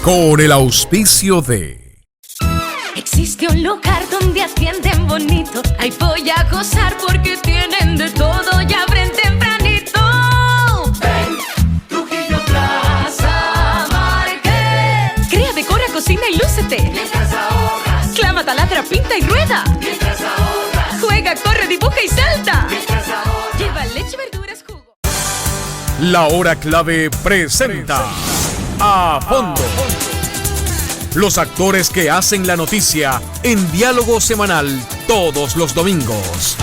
con el auspicio de... Existe un lugar donde atienden bonito. Ahí voy a gozar porque tienen de todo y abren tempranito. Ven, Trujillo Plaza Market. Crea, decora, cocina y lúcete. Mientras ahorras. Clama, taladra, pinta y rueda. Mientras ahorras. Juega, corre, dibuja y salta. Mientras ahorras. Lleva leche, verduras, jugo. La Hora Clave presenta A Fondo. Los actores que hacen la noticia en diálogo semanal todos los domingos.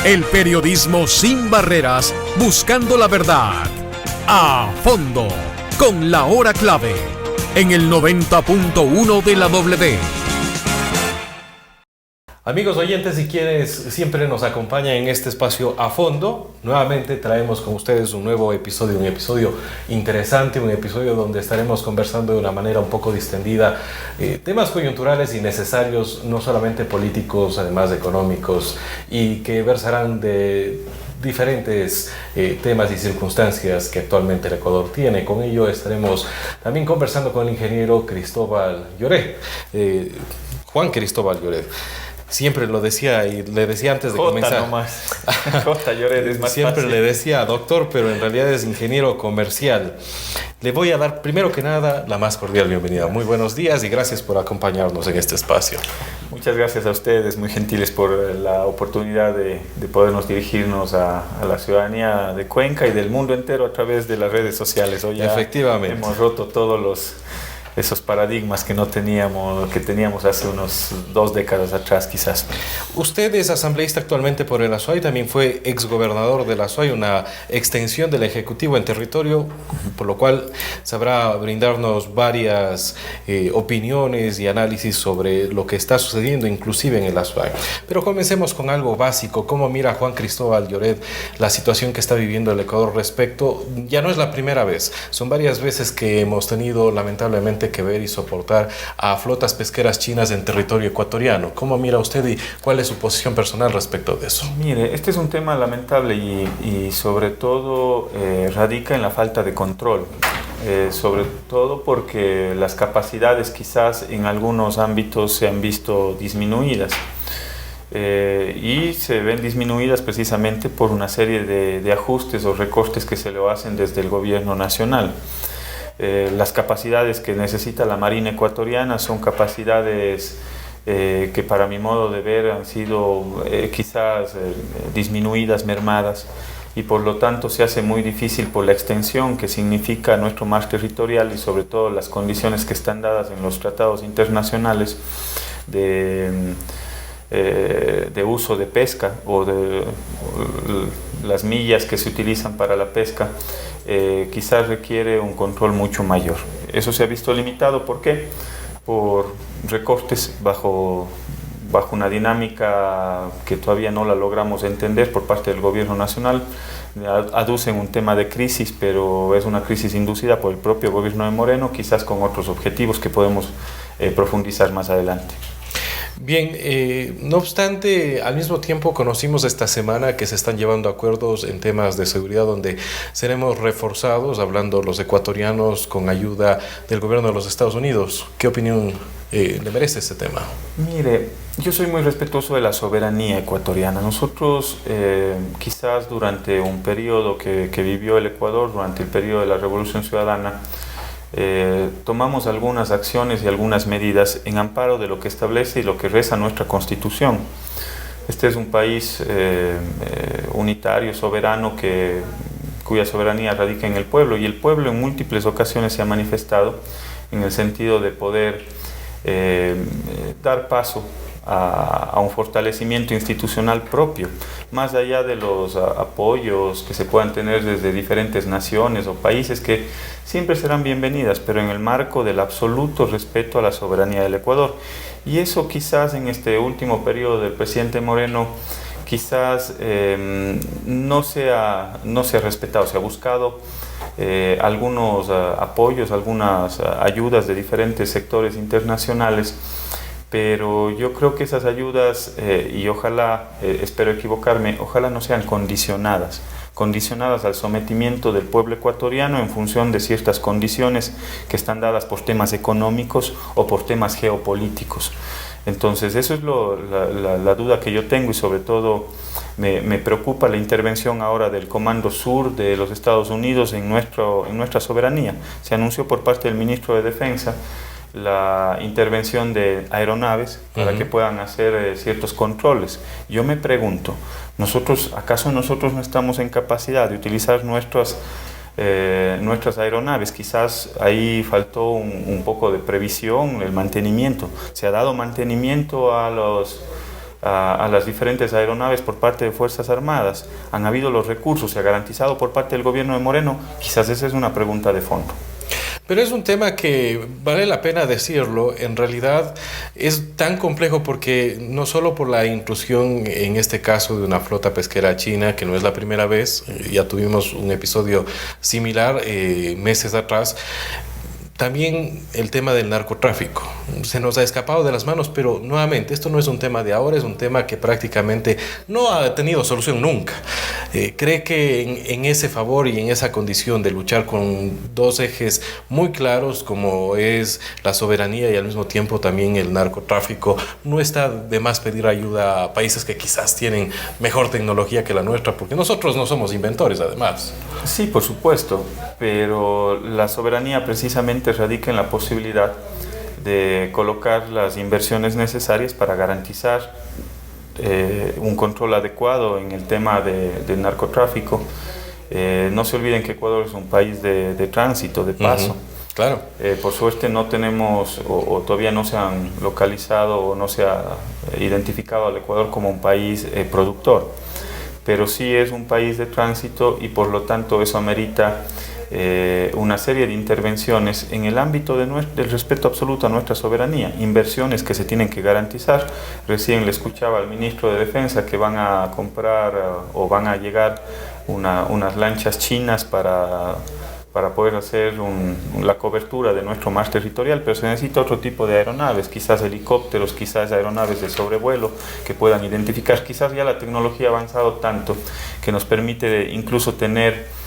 El periodismo sin barreras, buscando la verdad. A Fondo, con La Hora Clave, en el 90.1 de la W. Amigos oyentes y quienes siempre nos acompañan en este espacio A Fondo, nuevamente traemos con ustedes un nuevo episodio, un episodio interesante, un episodio donde estaremos conversando de una manera un poco distendida temas coyunturales y necesarios, no solamente políticos, además económicos, y que versarán de diferentes temas y circunstancias que actualmente el Ecuador tiene. Con ello estaremos también conversando con el ingeniero Cristóbal Lloret, Juan Cristóbal Lloret. Siempre lo decía y le decía antes de comenzar. Nomás. J. Lloret es más Siempre fácil. le decía doctor, pero en realidad es ingeniero comercial. Le voy a dar primero que nada la más cordial bienvenida. Muy buenos días y gracias por acompañarnos en este espacio. Muchas gracias a ustedes, muy gentiles por la oportunidad de podernos dirigirnos a la ciudadanía de Cuenca y del mundo entero a través de las redes sociales. Hoy ya Efectivamente. hemos roto todos esos paradigmas que teníamos hace unos 2 décadas atrás quizás. Usted es asambleísta actualmente por el Azuay, también fue exgobernador del Azuay, una extensión del Ejecutivo en territorio, por lo cual sabrá brindarnos varias opiniones y análisis sobre lo que está sucediendo inclusive en el Azuay. Pero comencemos con algo básico. ¿Cómo mira Juan Cristóbal Lloret la situación que está viviendo el Ecuador respecto? Ya no es la primera vez, son varias veces que hemos tenido lamentablemente que ver y soportar a flotas pesqueras chinas en territorio ecuatoriano. ¿Cómo mira usted y cuál es su posición personal respecto de eso? Mire, este es un tema lamentable y sobre todo radica en la falta de control. Sobre todo porque las capacidades quizás en algunos ámbitos se han visto disminuidas. Y se ven disminuidas precisamente por una serie de ajustes o recortes que se le hacen desde el gobierno nacional. Las capacidades que necesita la Marina ecuatoriana son capacidades que para mi modo de ver han sido quizás disminuidas, mermadas, y por lo tanto se hace muy difícil por la extensión que significa nuestro mar territorial y sobre todo las condiciones que están dadas en los tratados internacionales de uso de pesca o de las millas que se utilizan para la pesca. Quizás requiere un control mucho mayor. Eso se ha visto limitado, ¿por qué? Por recortes bajo una dinámica que todavía no la logramos entender por parte del gobierno nacional. Aducen un tema de crisis, pero es una crisis inducida por el propio gobierno de Moreno, quizás con otros objetivos que podemos profundizar más adelante. Bien, no obstante, al mismo tiempo conocimos esta semana que se están llevando acuerdos en temas de seguridad donde seremos reforzados, hablando los ecuatorianos, con ayuda del gobierno de los Estados Unidos. ¿Qué opinión le merece ese tema? Mire, yo soy muy respetuoso de la soberanía ecuatoriana. Nosotros quizás durante un periodo que vivió el Ecuador, durante el periodo de la Revolución Ciudadana, tomamos algunas acciones y algunas medidas en amparo de lo que establece y lo que reza nuestra Constitución. Este es un país unitario, soberano, cuya soberanía radica en el pueblo, y el pueblo en múltiples ocasiones se ha manifestado en el sentido de poder dar paso a un fortalecimiento institucional propio, más allá de los apoyos que se puedan tener desde diferentes naciones o países que siempre serán bienvenidas, pero en el marco del absoluto respeto a la soberanía del Ecuador. Y eso quizás en este último periodo del presidente Moreno quizás no se ha respetado. Se ha buscado algunos apoyos, algunas ayudas de diferentes sectores internacionales, pero yo creo que esas ayudas, y ojalá, espero equivocarme, ojalá no sean condicionadas, condicionadas al sometimiento del pueblo ecuatoriano en función de ciertas condiciones que están dadas por temas económicos o por temas geopolíticos. Entonces, eso es la duda que yo tengo, y sobre todo me preocupa la intervención ahora del Comando Sur de los Estados Unidos en nuestra soberanía. Se anunció por parte del ministro de Defensa la intervención de aeronaves para que puedan hacer ciertos controles. Yo me pregunto, ¿acaso nosotros no estamos en capacidad de utilizar nuestras aeronaves? Quizás ahí faltó un poco de previsión, el mantenimiento. Se ha dado mantenimiento a las diferentes aeronaves por parte de Fuerzas Armadas. Han habido los recursos, se ha garantizado por parte del gobierno de Moreno. Quizás esa es una pregunta de fondo. Pero es un tema que vale la pena decirlo. En realidad es tan complejo porque no solo por la intrusión, en este caso, de una flota pesquera china, que no es la primera vez, ya tuvimos un episodio similar meses atrás. También el tema del narcotráfico se nos ha escapado de las manos, pero nuevamente esto no es un tema de ahora, es un tema que prácticamente no ha tenido solución nunca. ¿Cree que en ese favor y en esa condición de luchar con dos ejes muy claros, como es la soberanía y al mismo tiempo también el narcotráfico, no está de más pedir ayuda a países que quizás tienen mejor tecnología que la nuestra? Porque nosotros no somos inventores, además. Sí, por supuesto, pero la soberanía precisamente radica en la posibilidad de colocar las inversiones necesarias para garantizar un control adecuado en el tema del narcotráfico. No se olviden que Ecuador es un país de tránsito, de paso. Claro. Por suerte no tenemos, o todavía no se han localizado o no se ha identificado al Ecuador como un país productor, pero sí es un país de tránsito, y por lo tanto eso amerita una serie de intervenciones en el ámbito del respeto absoluto a nuestra soberanía, inversiones que se tienen que garantizar. Recién le escuchaba al ministro de Defensa que van a comprar o van a llegar unas lanchas chinas para poder hacer la cobertura de nuestro mar territorial, pero se necesita otro tipo de aeronaves, quizás helicópteros, quizás aeronaves de sobrevuelo que puedan identificar. Quizás ya la tecnología ha avanzado tanto que nos permite incluso tener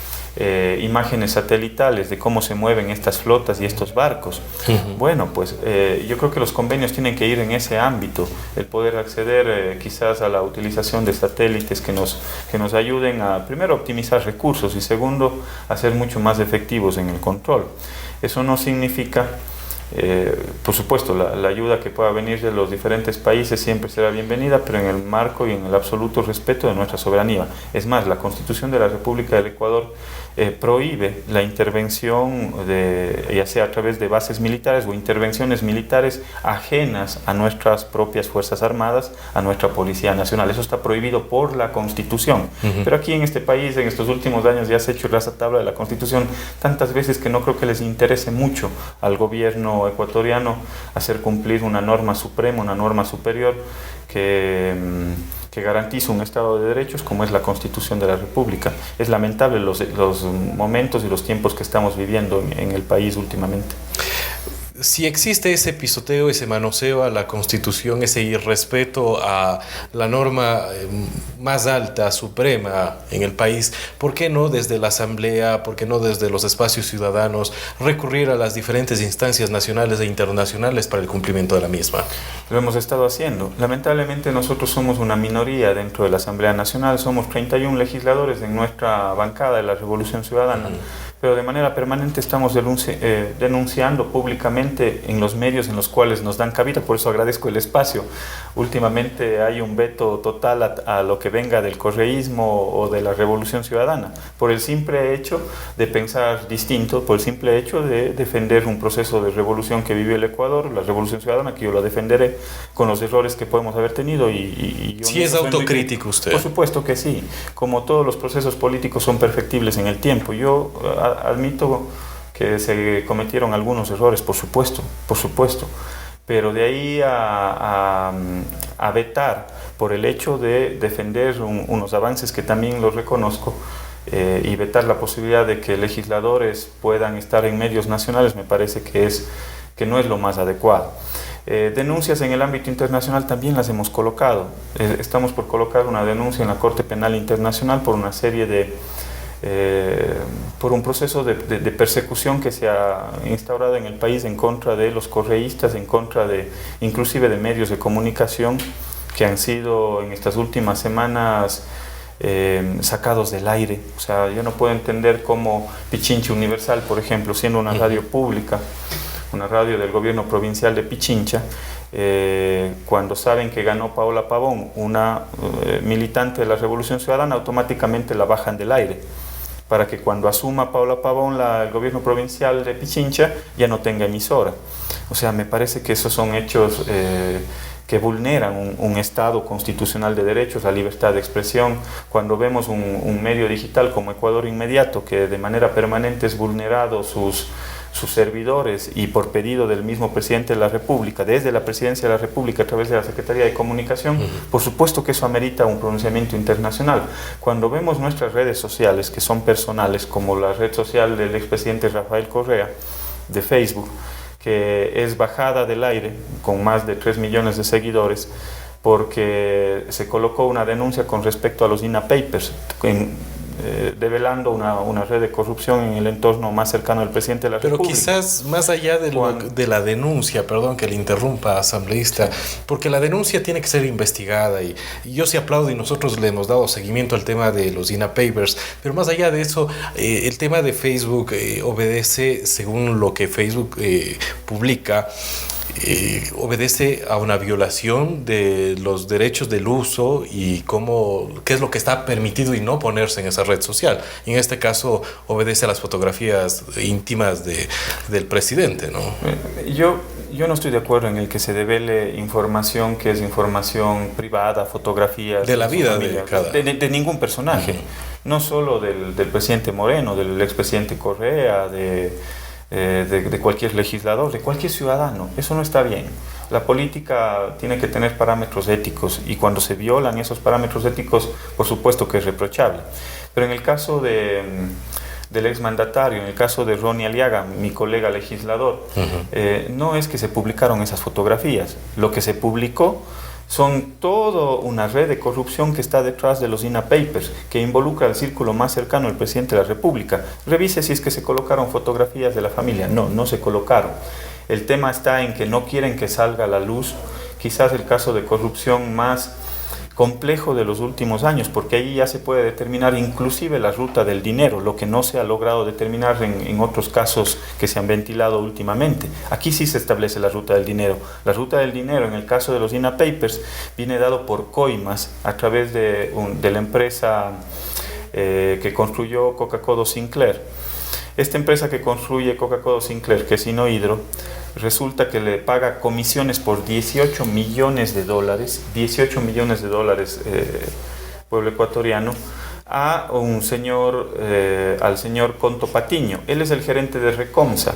imágenes satelitales de cómo se mueven estas flotas y estos barcos. Bueno, pues yo creo que los convenios tienen que ir en ese ámbito, el poder acceder quizás a la utilización de satélites que nos ayuden a, primero, optimizar recursos, y segundo, a ser mucho más efectivos en el control. Eso no significa, por supuesto, la ayuda que pueda venir de los diferentes países siempre será bienvenida, pero en el marco y en el absoluto respeto de nuestra soberanía. Es más, la Constitución de la República del Ecuador prohíbe la intervención, ya sea a través de bases militares o intervenciones militares ajenas a nuestras propias Fuerzas Armadas, a nuestra Policía Nacional. Eso está prohibido por la Constitución. Pero aquí en este país, en estos últimos años, ya se ha hecho rajatabla de la Constitución tantas veces que no creo que les interese mucho al gobierno ecuatoriano hacer cumplir una norma suprema, una norma superior que garantiza un Estado de Derechos como es la Constitución de la República. Es lamentable los momentos y los tiempos que estamos viviendo en el país últimamente. Si existe ese pisoteo, ese manoseo a la Constitución, ese irrespeto a la norma más alta, suprema en el país, ¿por qué no desde la Asamblea, por qué no desde los espacios ciudadanos recurrir a las diferentes instancias nacionales e internacionales para el cumplimiento de la misma? Lo hemos estado haciendo. Lamentablemente nosotros somos una minoría dentro de la Asamblea Nacional, somos 31 legisladores en nuestra bancada de la Revolución Ciudadana. Pero de manera permanente estamos denunciando públicamente en los medios en los cuales nos dan cabida, por eso agradezco el espacio. Últimamente hay un veto total a lo que venga del correísmo o de la Revolución Ciudadana, por el simple hecho de pensar distinto, por el simple hecho de defender un proceso de revolución que vive el Ecuador, la Revolución Ciudadana, que yo la defenderé con los errores que podemos haber tenido. ¿Sí es autocrítico usted? Por supuesto que sí, como todos los procesos políticos son perfectibles en el tiempo. Yo admito que se cometieron algunos errores, por supuesto, pero de ahí a vetar por el hecho de defender unos avances que también los reconozco, y vetar la posibilidad de que legisladores puedan estar en medios nacionales, me parece que es que no es lo más adecuado. Denuncias en el ámbito internacional también las hemos colocado. Estamos por colocar una denuncia en la Corte Penal Internacional por una serie de por un proceso de persecución que se ha instaurado en el país en contra de los correístas, en contra de inclusive de medios de comunicación que han sido en estas últimas semanas sacados del aire. O sea, yo no puedo entender cómo Pichincha Universal, por ejemplo, siendo una radio pública, una radio del gobierno provincial de Pichincha, cuando saben que ganó Paola Pavón, una militante de la Revolución Ciudadana, automáticamente la bajan del aire, para que cuando asuma Paola Pavón el gobierno provincial de Pichincha ya no tenga emisora. O sea, me parece que esos son hechos que vulneran un Estado constitucional de derechos, la libertad de expresión. Cuando vemos un medio digital como Ecuador Inmediato, que de manera permanente es vulnerado sus servidores y por pedido del mismo presidente de la República, desde la presidencia de la República a través de la Secretaría de Comunicación, por supuesto que eso amerita un pronunciamiento internacional. Cuando vemos nuestras redes sociales, que son personales, como la red social del expresidente Rafael Correa, de Facebook, que es bajada del aire con más de 3 millones de seguidores, porque se colocó una denuncia con respecto a los INA Papers, develando una red de corrupción en el entorno más cercano del presidente de la República. Pero quizás más allá de la denuncia, perdón que le interrumpa, asambleísta, porque la denuncia tiene que ser investigada y yo sí aplaudo y nosotros le hemos dado seguimiento al tema de los INA Papers, pero más allá de eso, el tema de Facebook obedece, según lo que Facebook publica, obedece a una violación de los derechos del uso y qué es lo que está permitido y no ponerse en esa red social. Y en este caso obedece a las fotografías íntimas del presidente, ¿no? Yo no estoy de acuerdo en el que se devele información que es información privada, fotografías de la vida de ningún personaje, no solo del presidente Moreno, del expresidente Correa, de cualquier legislador, de cualquier ciudadano. Eso no está bien. La política tiene que tener parámetros éticos y cuando se violan esos parámetros éticos, por supuesto que es reprochable. Pero en el caso del exmandatario, en el caso de Ronnie Aliaga, mi colega legislador, no es que se publicaron esas fotografías. Lo que se publicó son toda una red de corrupción que está detrás de los INA Papers, que involucra al círculo más cercano del presidente de la República. Revise si es que se colocaron fotografías de la familia. No se colocaron. El tema está en que no quieren que salga a la luz quizás el caso de corrupción más complejo de los últimos años, porque ahí ya se puede determinar inclusive la ruta del dinero, lo que no se ha logrado determinar en otros casos que se han ventilado últimamente. Aquí sí se establece la ruta del dinero. La ruta del dinero en el caso de los INA Papers viene dado por coimas a través de la empresa que construyó Coca-Cola Sinclair. Esta empresa que construye Coca-Cola Sinclair, que es Sinohydro, resulta que le paga comisiones por 18 millones de dólares, pueblo ecuatoriano, a un señor, al señor Conto Patiño. Él es el gerente de Recomsa.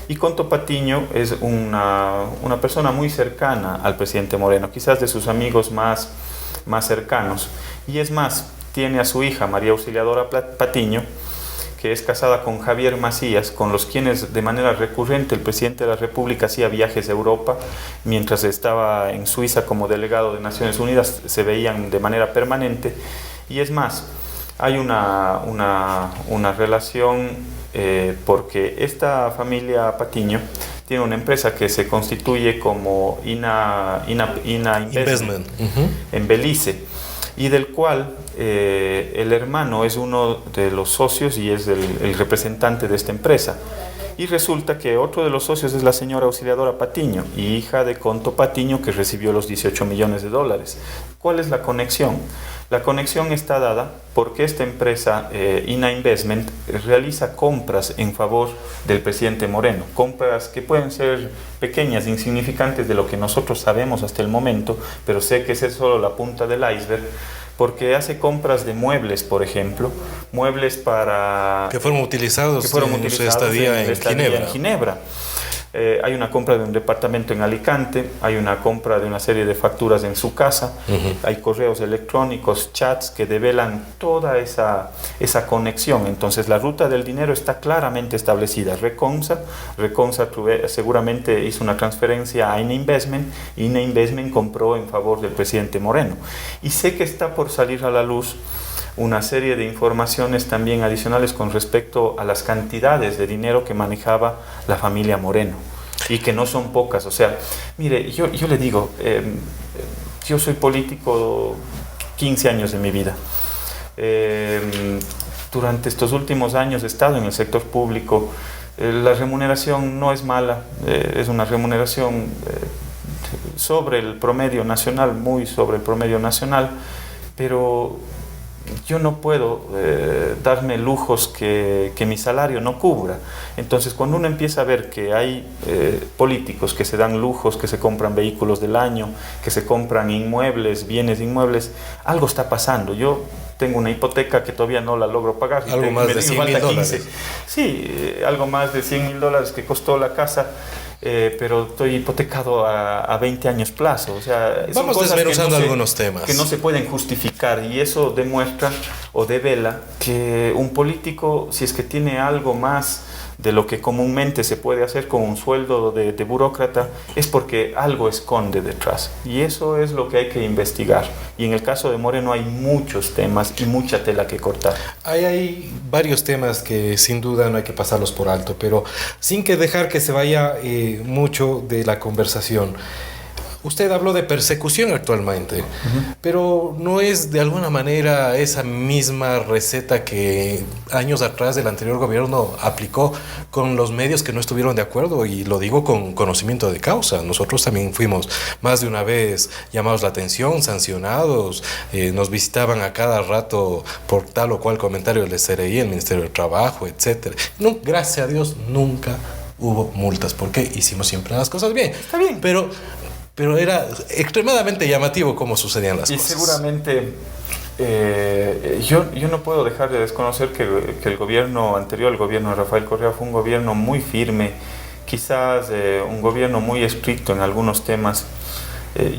Y Conto Patiño es una persona muy cercana al presidente Moreno, quizás de sus amigos más cercanos. Y es más, tiene a su hija, María Auxiliadora Patiño, que es casada con Javier Macías, con los quienes de manera recurrente el presidente de la República hacía viajes a Europa, mientras estaba en Suiza como delegado de Naciones Unidas, se veían de manera permanente. Y es más, hay una relación porque esta familia Patiño tiene una empresa que se constituye como INA Investment en Belice, y del cual el hermano es uno de los socios y es el representante de esta empresa. Y resulta que otro de los socios es la señora Auxiliadora Patiño, hija de Conto Patiño, que recibió los 18 millones de dólares. ¿Cuál es la conexión? La conexión está dada porque esta empresa, INA Investment, realiza compras en favor del presidente Moreno. Compras que pueden ser pequeñas, insignificantes de lo que nosotros sabemos hasta el momento, pero sé que esa es solo la punta del iceberg, porque hace compras de muebles, por ejemplo, muebles para... que fueron utilizados en su estadía en Ginebra. Hay una compra de un departamento en Alicante, hay una compra de una serie de facturas en su casa, hay correos electrónicos, chats que develan toda esa conexión. Entonces la ruta del dinero está claramente establecida. Reconsa seguramente hizo una transferencia a INE Investment, y INE Investment compró en favor del presidente Moreno. Y sé que está por salir a la luz una serie de informaciones también adicionales con respecto a las cantidades de dinero que manejaba la familia Moreno, y que no son pocas. O sea, mire, yo le digo, yo soy político 15 años de mi vida. Durante estos últimos años he estado en el sector público. La remuneración no es mala, es una remuneración sobre el promedio nacional, muy sobre el promedio nacional, pero yo no puedo darme lujos que mi salario no cubra. Entonces, cuando uno empieza a ver que hay políticos que se dan lujos, que se compran vehículos del año, que se compran inmuebles, bienes inmuebles, algo está pasando. Yo tengo una hipoteca que todavía no la logro pagar. Algo más de $100,000. Sí, algo más de $100,000 que costó la casa. Pero estoy hipotecado a 20 años plazo. O sea, vamos desmenuzando algunos temas que no se pueden justificar, y eso demuestra o devela que un político, si es que tiene algo más de lo que comúnmente se puede hacer con un sueldo de burócrata, es porque algo esconde detrás, y eso es lo que hay que investigar. Y en el caso de Moreno hay muchos temas y mucha tela que cortar. Hay varios temas que sin duda no hay que pasarlos por alto, pero sin que dejar que se vaya mucho de la conversación. Usted habló de persecución actualmente, pero no es de alguna manera esa misma receta que años atrás el anterior gobierno aplicó con los medios que no estuvieron de acuerdo, y lo digo con conocimiento de causa. Nosotros también fuimos más de una vez llamados la atención, sancionados, nos visitaban a cada rato por tal o cual comentario del SRI, el Ministerio del Trabajo, etc. No, gracias a Dios nunca hubo multas, porque hicimos siempre las cosas bien. Está bien. Pero era extremadamente llamativo cómo sucedían las cosas. Y seguramente yo no puedo dejar de desconocer que el gobierno anterior, el gobierno de Rafael Correa, fue un gobierno muy firme, quizás un gobierno muy estricto en algunos temas.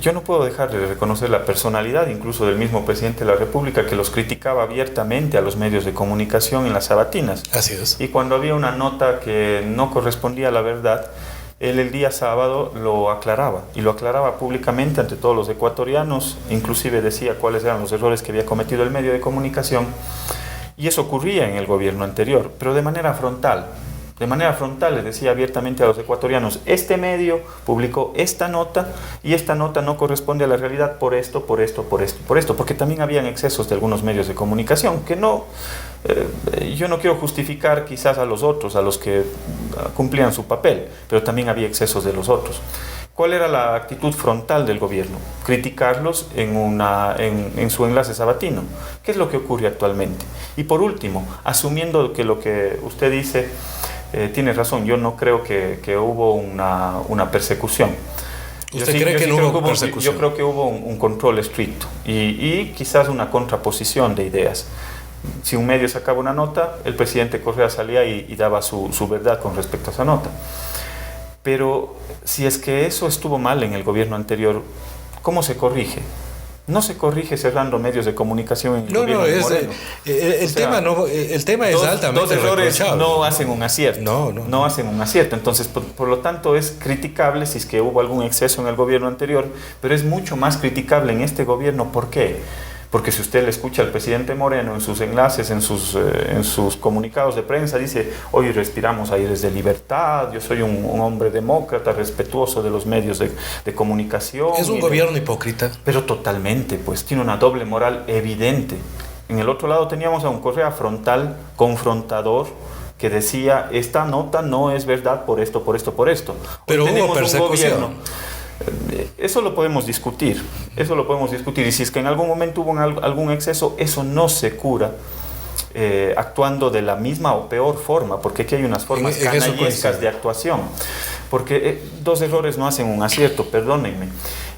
Yo no puedo dejar de reconocer la personalidad incluso del mismo presidente de la República, que los criticaba abiertamente a los medios de comunicación en las sabatinas. Así es. Y cuando había una nota que no correspondía a la verdad, él el día sábado lo aclaraba, y lo aclaraba públicamente ante todos los ecuatorianos. Inclusive decía cuáles eran los errores que había cometido el medio de comunicación, y eso ocurría en el gobierno anterior, pero de manera frontal. De manera frontal les decía abiertamente a los ecuatorianos: este medio publicó esta nota, y esta nota no corresponde a la realidad por esto, porque también habían excesos de algunos medios de comunicación que no... yo no quiero justificar quizás a los otros, a los que cumplían su papel, pero también había excesos de los otros. ¿Cuál era la actitud frontal del gobierno? Criticarlos en su enlace sabatino. ¿Qué es lo que ocurre actualmente? Y por último, asumiendo que lo que usted dice tiene razón, yo no creo que hubo una persecución. ¿Usted cree que no hubo persecución? Yo creo que hubo un control estricto y quizás una contraposición de ideas. Si un medio sacaba una nota, el presidente Correa salía y daba su verdad con respecto a esa nota. Pero si es que eso estuvo mal en el gobierno anterior, ¿cómo se corrige? No se corrige cerrando medios de comunicación en el gobierno de Moreno. El tema es altamente dos errores reprochable. No hacen un acierto. No hacen un acierto. Entonces, por lo tanto, es criticable si es que hubo algún exceso en el gobierno anterior, pero es mucho más criticable en este gobierno. ¿Por qué? Porque si usted le escucha al presidente Moreno en sus enlaces, en sus comunicados de prensa, dice: hoy respiramos aires de libertad, yo soy un hombre demócrata, respetuoso de los medios de comunicación. Es un gobierno hipócrita. Pero totalmente, pues tiene una doble moral evidente. En el otro lado teníamos a un Correa frontal, confrontador, que decía: esta nota no es verdad por esto. Pero hubo persecución. Eso lo podemos discutir, y si es que en algún momento hubo algún exceso, eso no se cura actuando de la misma o peor forma, porque aquí hay unas formas canallescas de actuación, porque dos errores no hacen un acierto, perdónenme.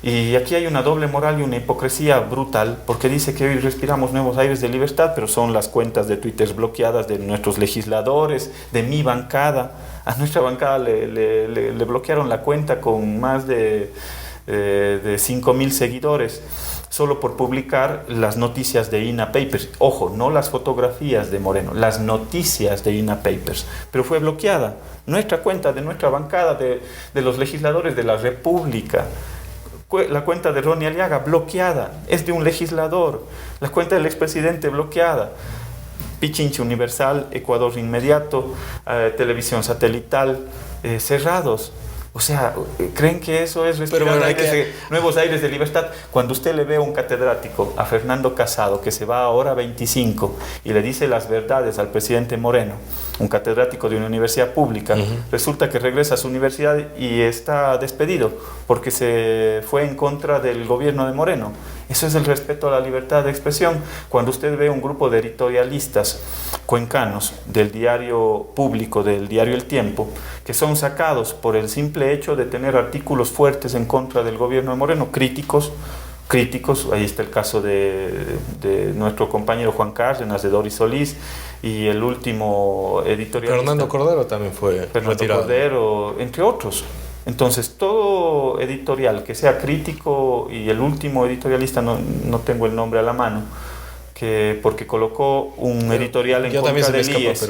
Y aquí hay una doble moral y una hipocresía brutal, porque dice que hoy respiramos nuevos aires de libertad, pero son las cuentas de Twitter bloqueadas de nuestros legisladores, de mi bancada. A nuestra bancada le bloquearon la cuenta con más de 5.000 seguidores, solo por publicar las noticias de INA Papers. Ojo, no las fotografías de Moreno, las noticias de INA Papers. Pero fue bloqueada nuestra cuenta de nuestra bancada, de los legisladores de la República. La cuenta de Ronnie Aliaga bloqueada, es de un legislador. La cuenta del expresidente bloqueada. Pichincha Universal, Ecuador Inmediato, Televisión Satelital, cerrados. O sea, ¿creen que eso es respirar nuevos aires de libertad? Cuando usted le ve a un catedrático, a Fernando Casado, que se va a hora 25 y le dice las verdades al presidente Moreno, un catedrático de una universidad pública, resulta que regresa a su universidad y está despedido porque se fue en contra del gobierno de Moreno. Eso es el respeto a la libertad de expresión. Cuando usted ve un grupo de editorialistas cuencanos del diario público, del diario El Tiempo, que son sacados por el simple hecho de tener artículos fuertes en contra del gobierno de Moreno, críticos, ahí está el caso de nuestro compañero Juan Cárdenas, de Doris Solís, y el último editorialista Fernando Cordero también fue retirado. Cordero, entre otros. Entonces, todo editorial que sea crítico, y el último editorialista, no tengo el nombre a la mano, porque colocó un editorial en contra del IES,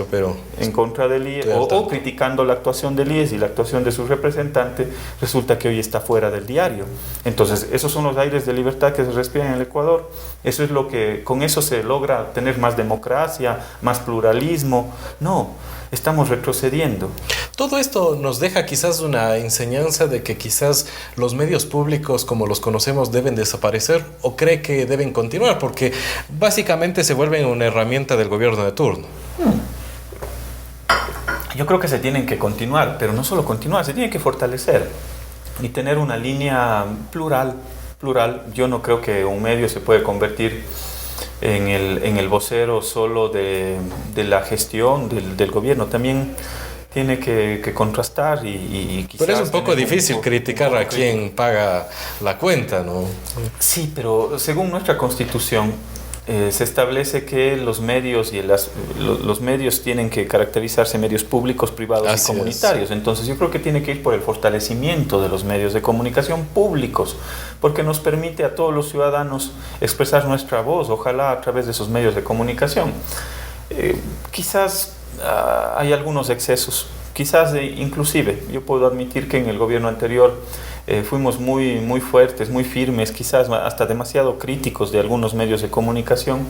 en contra del IES, o criticando la actuación del IES y la actuación de su representante, resulta que hoy está fuera del diario. Entonces, esos son los aires de libertad que se respiran en el Ecuador. Eso es lo que, con eso se logra tener más democracia, más pluralismo. No, estamos retrocediendo. Todo esto nos deja quizás una enseñanza de que quizás los medios públicos como los conocemos deben desaparecer, o cree que deben continuar, porque básicamente se vuelven una herramienta del gobierno de turno. Yo creo que se tienen que continuar, pero no solo continuar, se tienen que fortalecer y tener una línea plural. Yo no creo que un medio se puede convertir en el vocero solo de la gestión del gobierno. También tiene que contrastar y quizás... Pero es un poco difícil criticar a quien paga la cuenta, ¿no? Sí, pero según nuestra Constitución se establece que los medios los medios tienen que caracterizarse medios públicos, privados y comunitarios. Entonces yo creo que tiene que ir por el fortalecimiento de los medios de comunicación públicos, porque nos permite a todos los ciudadanos expresar nuestra voz, ojalá a través de esos medios de comunicación. Quizás hay algunos excesos, quizás inclusive yo puedo admitir que en el gobierno anterior fuimos muy fuertes, muy firmes, quizás hasta demasiado críticos de algunos medios de comunicación,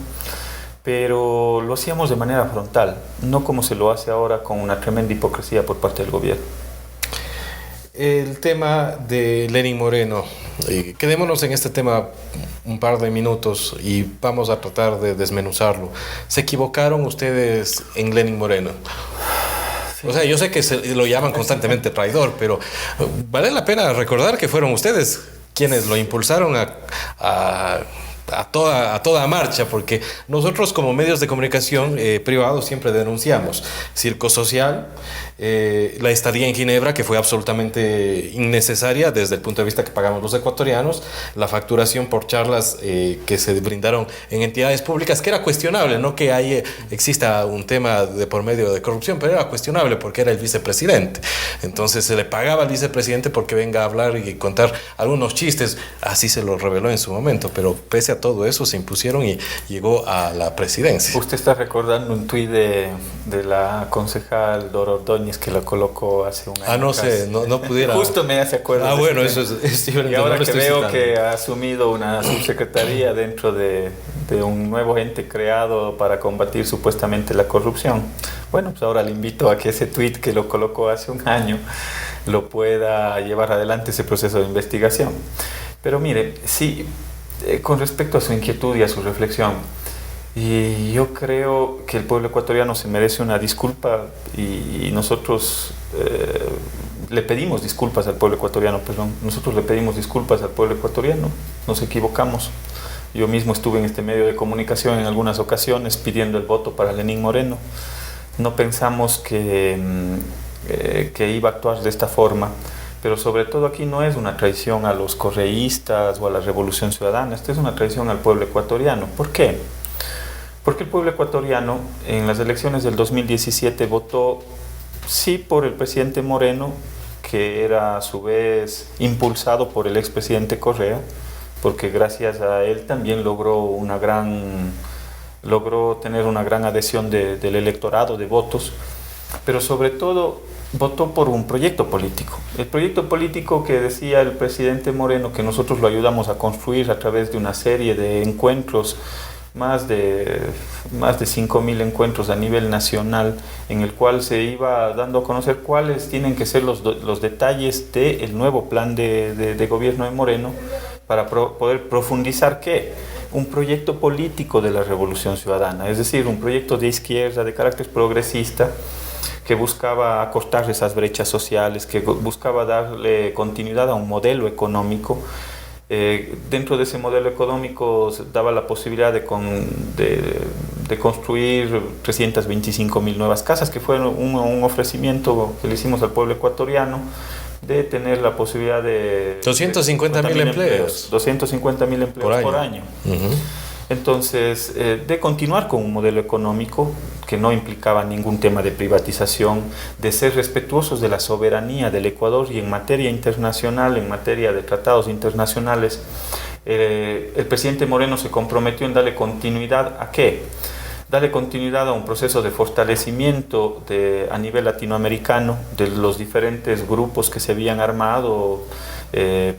pero lo hacíamos de manera frontal, no como se lo hace ahora con una tremenda hipocresía por parte del gobierno. El tema de Lenín Moreno, quedémonos en este tema un par de minutos y vamos a tratar de desmenuzarlo. ¿Se equivocaron ustedes en Lenín Moreno? Sí. O sea, yo sé que lo llaman constantemente traidor, pero vale la pena recordar que fueron ustedes quienes lo impulsaron a toda marcha, porque nosotros como medios de comunicación privados siempre denunciamos Circo Social, la estadía en Ginebra, que fue absolutamente innecesaria desde el punto de vista que pagamos los ecuatorianos, la facturación por charlas que se brindaron en entidades públicas, que era cuestionable, no que ahí exista un tema de por medio de corrupción, pero era cuestionable porque era el vicepresidente. Entonces se le pagaba al vicepresidente porque venga a hablar y contar algunos chistes, así se lo reveló en su momento, pero pese a todo eso se impusieron y llegó a la presidencia. Usted está recordando un tuit de la concejal Dora Ordóñez que lo colocó hace un año. No sé, no pudiera. Justo me hace acuerdo. Bueno, eso es y ahora que veo que ha asumido una subsecretaría dentro de un nuevo ente creado para combatir supuestamente la corrupción. Bueno, pues ahora le invito a que ese tuit que lo colocó hace un año lo pueda llevar adelante ese proceso de investigación. Pero mire, sí, con respecto a su inquietud y a su reflexión, y yo creo que el pueblo ecuatoriano se merece una disculpa y nosotros le pedimos disculpas al pueblo ecuatoriano, nosotros le pedimos disculpas al pueblo ecuatoriano, nos equivocamos. Yo mismo estuve en este medio de comunicación en algunas ocasiones pidiendo el voto para Lenín Moreno. No pensamos que iba a actuar de esta forma, pero sobre todo aquí no es una traición a los correístas o a la Revolución Ciudadana, esta es una traición al pueblo ecuatoriano. ¿Por qué? Porque el pueblo ecuatoriano en las elecciones del 2017 votó sí por el presidente Moreno, que era a su vez impulsado por el expresidente Correa, porque gracias a él también logró tener una gran adhesión del electorado, de votos, pero sobre todo votó por un proyecto político. El proyecto político que decía el presidente Moreno, que nosotros lo ayudamos a construir a través de una serie de encuentros, más de 5.000 encuentros a nivel nacional, en el cual se iba dando a conocer cuáles tienen que ser los detalles del nuevo plan de gobierno de Moreno, para poder profundizar ¿qué? Un proyecto político de la Revolución Ciudadana, es decir, un proyecto de izquierda, de carácter progresista, que buscaba acortar esas brechas sociales, que buscaba darle continuidad a un modelo económico. Dentro de ese modelo económico daba la posibilidad de construir 325.000 nuevas casas, que fue un ofrecimiento que le hicimos al pueblo ecuatoriano, de tener la posibilidad de 250.000 empleos. 250.000 empleos por año. Uh-huh. Entonces, de continuar con un modelo económico que no implicaba ningún tema de privatización, de ser respetuosos de la soberanía del Ecuador, y en materia internacional, en materia de tratados internacionales, el presidente Moreno se comprometió en darle continuidad ¿a qué? Darle continuidad a un proceso de fortalecimiento a nivel latinoamericano de los diferentes grupos que se habían armado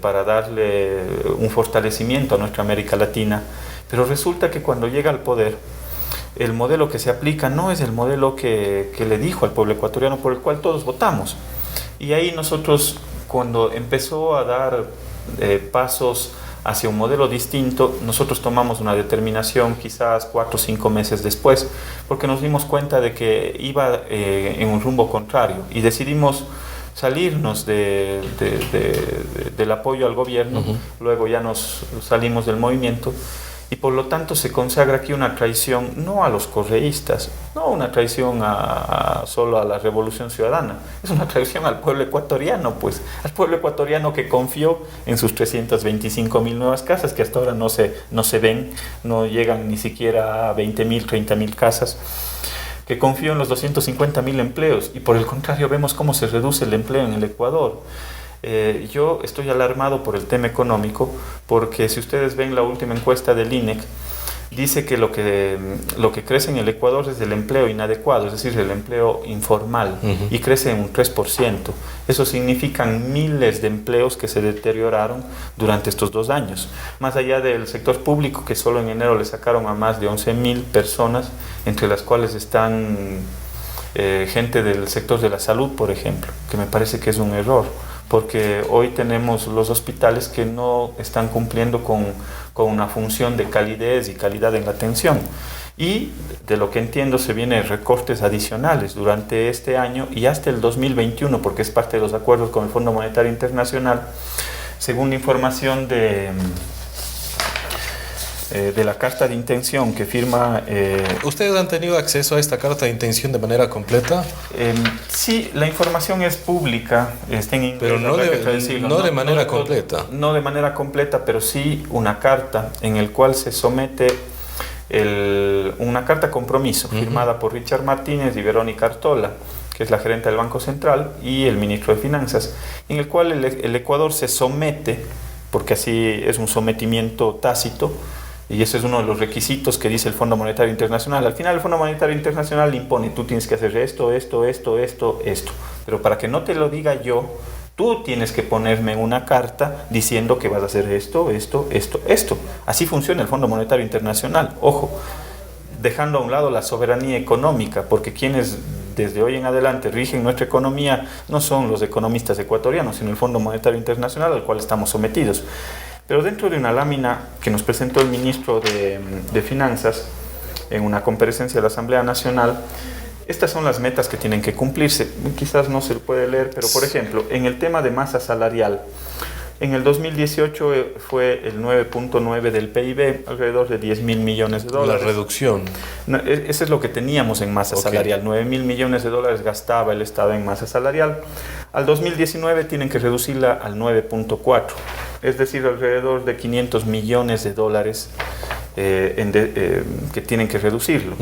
para darle un fortalecimiento a nuestra América Latina. Pero resulta que cuando llega al poder, el modelo que se aplica no es el modelo que le dijo al pueblo ecuatoriano, por el cual todos votamos. Y ahí nosotros, cuando empezó a dar pasos hacia un modelo distinto, nosotros tomamos una determinación quizás 4 o 5 meses después, porque nos dimos cuenta de que iba en un rumbo contrario, y decidimos salirnos del apoyo al gobierno. Uh-huh. Luego ya nos salimos del movimiento, y por lo tanto se consagra aquí una traición no a los correístas, no una traición solo a la Revolución Ciudadana, es una traición al pueblo ecuatoriano, pues al pueblo ecuatoriano que confió en sus 325.000 nuevas casas, que hasta ahora no se ven, no llegan ni siquiera a 20.000, 30.000 casas, que confió en los 250.000 empleos, y por el contrario vemos cómo se reduce el empleo en el Ecuador. Yo estoy alarmado por el tema económico, porque si ustedes ven la última encuesta del INEC, dice que lo que crece en el Ecuador es el empleo inadecuado, es decir, el empleo informal, uh-huh, y crece en un 3%. Eso significan miles de empleos que se deterioraron durante estos 2 años. Más allá del sector público, que solo en enero le sacaron a más de 11.000 personas, entre las cuales están gente del sector de la salud, por ejemplo, que me parece que es un error, porque hoy tenemos los hospitales que no están cumpliendo con una función de calidez y calidad en la atención. Y de lo que entiendo se vienen recortes adicionales durante este año y hasta el 2021, porque es parte de los acuerdos con el Fondo Monetario Internacional, según la información de la carta de intención que firma... ¿Ustedes han tenido acceso a esta carta de intención de manera completa? Sí, la información es pública, está en inglés. Pero no de manera completa. No de manera completa, pero sí una carta en el cual se somete una carta compromiso, uh-huh, firmada por Richard Martínez y Verónica Artola, que es la gerente del Banco Central, y el ministro de Finanzas, en el cual el Ecuador se somete, porque así es un sometimiento tácito, y ese es uno de los requisitos que dice el Fondo Monetario Internacional. Al final el Fondo Monetario Internacional le impone, tú tienes que hacer esto, pero para que no te lo diga yo, tú tienes que ponerme una carta diciendo que vas a hacer esto. Así funciona el Fondo Monetario Internacional, ojo, dejando a un lado la soberanía económica, porque quienes desde hoy en adelante rigen nuestra economía no son los economistas ecuatorianos, sino el Fondo Monetario Internacional, al cual estamos sometidos. Pero dentro de una lámina que nos presentó el ministro de Finanzas en una comparecencia de la Asamblea Nacional, estas son las metas que tienen que cumplirse. Quizás no se puede leer, pero por ejemplo, en el tema de masa salarial, En el 2018 fue el 9.9 del PIB, alrededor de 10.000 millones de dólares. La reducción. No, eso es lo que teníamos en masa salarial. 9.000 millones de dólares gastaba el Estado en masa salarial. Al 2019 tienen que reducirla al 9.4, es decir, alrededor de 500 millones de dólares que tienen que reducirlo.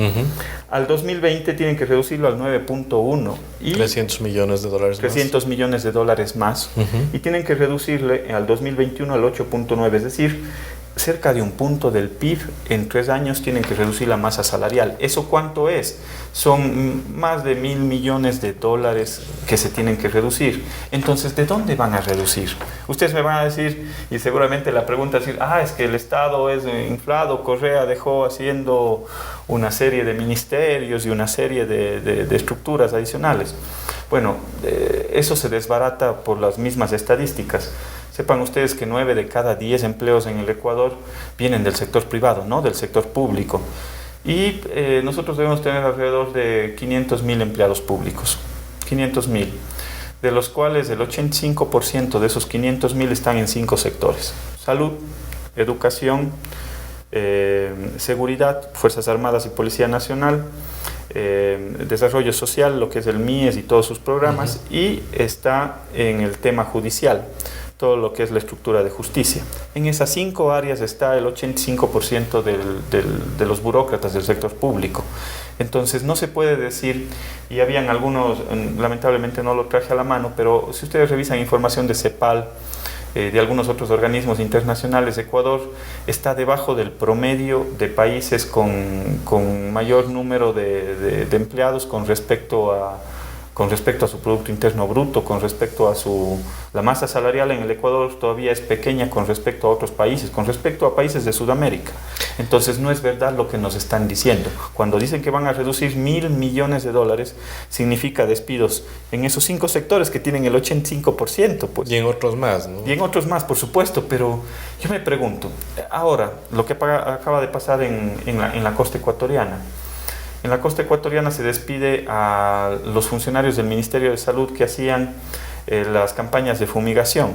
Al 2020 tienen que reducirlo al 9.1 y 300 millones de dólares 300 millones de dólares más. Y tienen que reducirle al 2021 al 8.9, es decir, cerca de un punto del PIB en 3 años tienen que reducir la masa salarial. ¿Eso cuánto es? Son más de 1.000 millones de dólares que se tienen que reducir. Entonces, ¿de dónde van a reducir? Ustedes me van a decir, y seguramente la pregunta es decir, es que el Estado es inflado, Correa dejó haciendo una serie de ministerios y una serie de estructuras adicionales. Bueno, eso se desbarata por las mismas estadísticas. Sepan ustedes que 9 de cada 10 empleos en el Ecuador vienen del sector privado, no del sector público. Y nosotros debemos tener alrededor de 500.000 empleados públicos. 500.000, de los cuales el 85% de esos 500.000 están en 5 sectores: salud, educación, seguridad, Fuerzas Armadas y Policía Nacional, desarrollo social, lo que es el MIES y todos sus programas, y está en el tema judicial, todo lo que es la estructura de justicia. En esas 5 áreas está el 85% de los burócratas del sector público. Entonces no se puede decir, y habían algunos, lamentablemente no lo traje a la mano, pero si ustedes revisan información de CEPAL, de algunos otros organismos internacionales, Ecuador está debajo del promedio de países con mayor número de empleados con respecto a su Producto Interno Bruto, con respecto a la masa salarial en el Ecuador todavía es pequeña con respecto a otros países, con respecto a países de Sudamérica. Entonces no es verdad lo que nos están diciendo. Cuando dicen que van a reducir 1.000 millones de dólares, significa despidos en esos 5 sectores que tienen el 85%. Pues. Y en otros más, ¿no? Y en otros más, por supuesto, pero yo me pregunto, ahora, lo que acaba de pasar en la costa ecuatoriana. En la costa ecuatoriana se despide a los funcionarios del Ministerio de Salud que hacían las campañas de fumigación.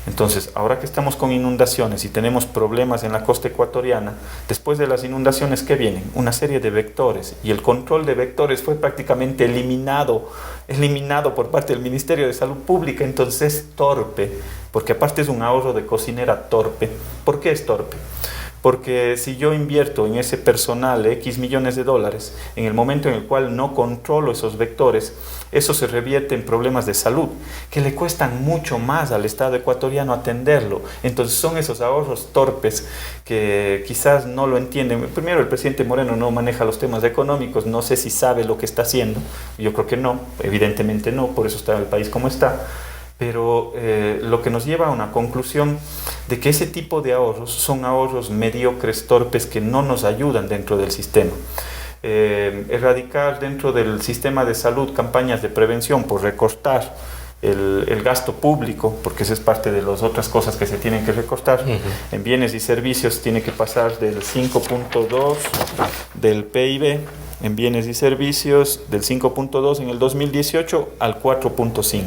Entonces, ahora que estamos con inundaciones y tenemos problemas en la costa ecuatoriana, después de las inundaciones, ¿qué vienen? Una serie de vectores, y el control de vectores fue prácticamente eliminado por parte del Ministerio de Salud Pública. Entonces es torpe, porque aparte es un ahorro de cocinera torpe. ¿Por qué es torpe? Porque si yo invierto en ese personal X millones de dólares, en el momento en el cual no controlo esos vectores, eso se revierte en problemas de salud, que le cuestan mucho más al Estado ecuatoriano atenderlo. Entonces son esos ahorros torpes que quizás no lo entienden. Primero, el presidente Moreno no maneja los temas económicos, no sé si sabe lo que está haciendo. Yo creo que no, evidentemente no, por eso está el país como está. Pero lo que nos lleva a una conclusión de que ese tipo de ahorros son ahorros mediocres, torpes, que no nos ayudan dentro del sistema. Erradicar dentro del sistema de salud campañas de prevención por recortar el gasto público, porque esa es parte de las otras cosas que se tienen que recortar. En bienes y servicios tiene que pasar del 5.2 del PIB, en bienes y servicios del 5.2 en el 2018 al 4.5.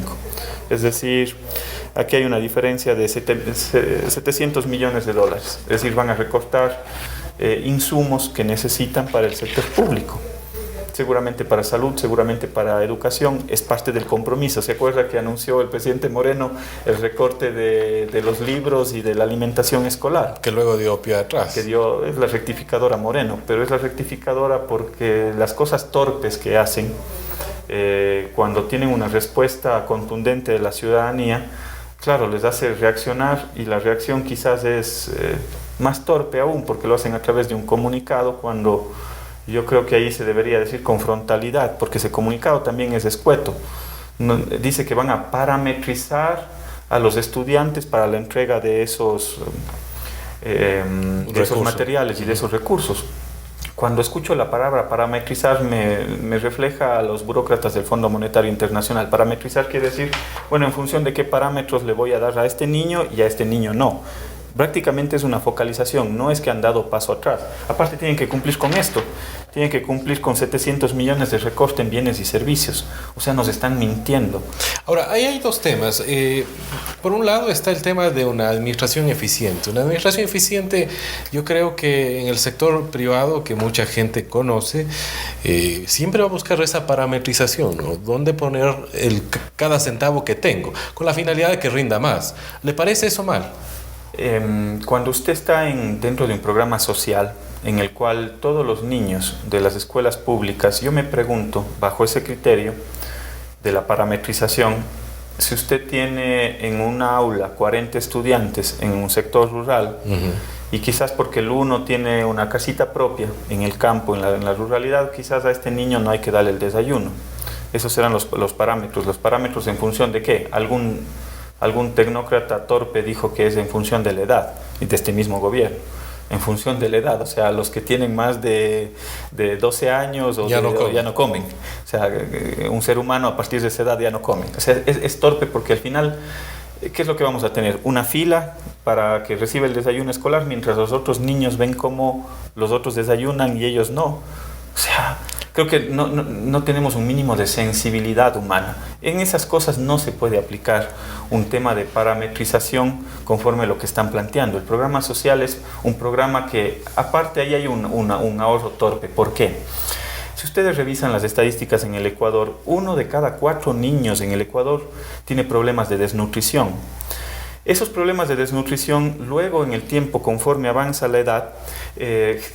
Es decir, aquí hay una diferencia de 700 millones de dólares. Es decir, van a recortar insumos que necesitan para el sector público. Seguramente para salud, seguramente para educación, es parte del compromiso. ¿Se acuerda que anunció el presidente Moreno el recorte de los libros y de la alimentación escolar? Que luego dio pie atrás. Es la rectificadora Moreno, pero es la rectificadora porque las cosas torpes que hacen, cuando tienen una respuesta contundente de la ciudadanía, claro, les hace reaccionar, y la reacción quizás es más torpe aún porque lo hacen a través de un comunicado, cuando yo creo que ahí se debería decir con frontalidad, porque ese comunicado también es escueto. Dice que van a parametrizar a los estudiantes para la entrega de esos materiales y de esos recursos. Cuando escucho la palabra parametrizar me refleja a los burócratas del Fondo Monetario Internacional. Parametrizar quiere decir, bueno, en función de qué parámetros le voy a dar a este niño y a este niño no. Prácticamente es una focalización, no es que han dado paso atrás. Aparte tienen que cumplir con esto. tiene que cumplir con 700 millones de recorte en bienes y servicios. O sea, nos están mintiendo. Ahora, ahí hay dos temas. Por un lado está el tema de una administración eficiente. Una administración eficiente, yo creo que en el sector privado, que mucha gente conoce, siempre va a buscar esa parametrización, ¿no? ¿Dónde poner cada centavo que tengo? Con la finalidad de que rinda más. ¿Le parece eso mal? Cuando usted está dentro de un programa social en el cual todos los niños de las escuelas públicas, yo me pregunto, bajo ese criterio de la parametrización, si usted tiene en una aula 40 estudiantes en un sector rural, y quizás porque el uno tiene una casita propia en el campo, en la ruralidad, quizás a este niño no hay que darle el desayuno. Esos serán los parámetros. ¿Los parámetros en función de qué? Algún tecnócrata torpe dijo que es en función de la edad, y de este mismo gobierno. En función de la edad, o sea, los que tienen más de 12 años ya no comen. O sea, un ser humano a partir de esa edad ya no come. O sea, es torpe porque al final, ¿qué es lo que vamos a tener? Una fila para que reciba el desayuno escolar, mientras los otros niños ven cómo los otros desayunan y ellos no. O sea, creo que no tenemos un mínimo de sensibilidad humana. En esas cosas no se puede aplicar un tema de parametrización conforme a lo que están planteando. El programa social es un programa que, aparte, ahí hay un ahorro torpe. ¿Por qué? Si ustedes revisan las estadísticas en el Ecuador, 1 de cada 4 niños en el Ecuador tiene problemas de desnutrición. Esos problemas de desnutrición, luego en el tiempo, conforme avanza la edad,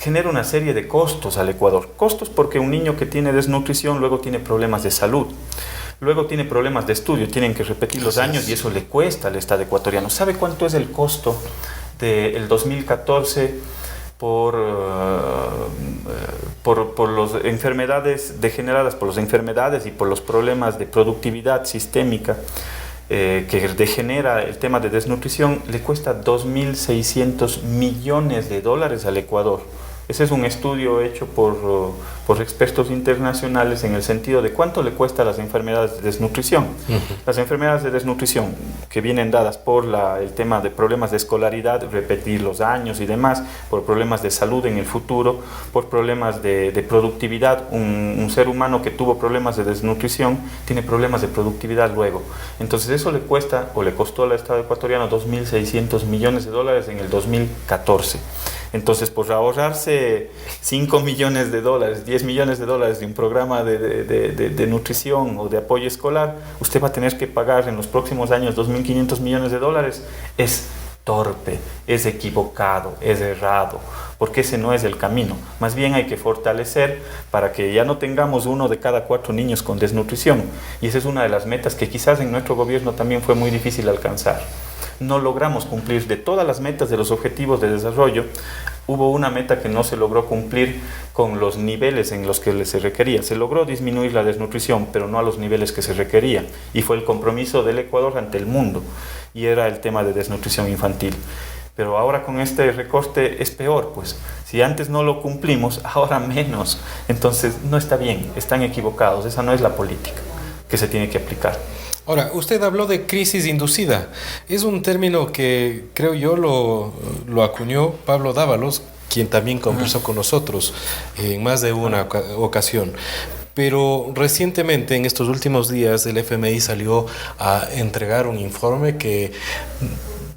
genera una serie de costos al Ecuador. Costos porque un niño que tiene desnutrición luego tiene problemas de salud, luego tiene problemas de estudio, tienen que repetir los años y eso le cuesta al Estado ecuatoriano. ¿Sabe cuánto es el costo del 2014 por las enfermedades degeneradas, por las enfermedades y por los problemas de productividad sistémica que degenera el tema de desnutrición? Le cuesta 2.600 millones de dólares al Ecuador. Ese es un estudio hecho por expertos internacionales en el sentido de cuánto le cuesta las enfermedades de desnutrición. Las enfermedades de desnutrición que vienen dadas por el tema de problemas de escolaridad, repetir los años y demás, por problemas de salud en el futuro, por problemas de productividad. Un ser humano que tuvo problemas de desnutrición tiene problemas de productividad luego. Entonces eso le cuesta o le costó al Estado ecuatoriano 2.600 millones de dólares en el 2014. Entonces, por ahorrarse 5 millones de dólares, 10 millones de dólares de un programa de nutrición o de apoyo escolar, usted va a tener que pagar en los próximos años 2.500 millones de dólares. Es torpe, es equivocado, es errado, porque ese no es el camino. Más bien hay que fortalecer para que ya no tengamos 1 de cada 4 niños con desnutrición. Y esa es una de las metas que quizás en nuestro gobierno también fue muy difícil alcanzar. No logramos cumplir de todas las metas de los objetivos de desarrollo. Hubo una meta que no se logró cumplir con los niveles en los que se requería. Se logró disminuir la desnutrición, pero no a los niveles que se requería. Y fue el compromiso del Ecuador ante el mundo. Y era el tema de desnutrición infantil. Pero ahora con este recorte es peor, pues. Si antes no lo cumplimos, ahora menos. Entonces no está bien, están equivocados. Esa no es la política que se tiene que aplicar. Ahora, usted habló de crisis inducida. Es un término que creo yo lo acuñó Pablo Dávalos, quien también conversó con nosotros en más de una ocasión. Pero recientemente, en estos últimos días, el FMI salió a entregar un informe que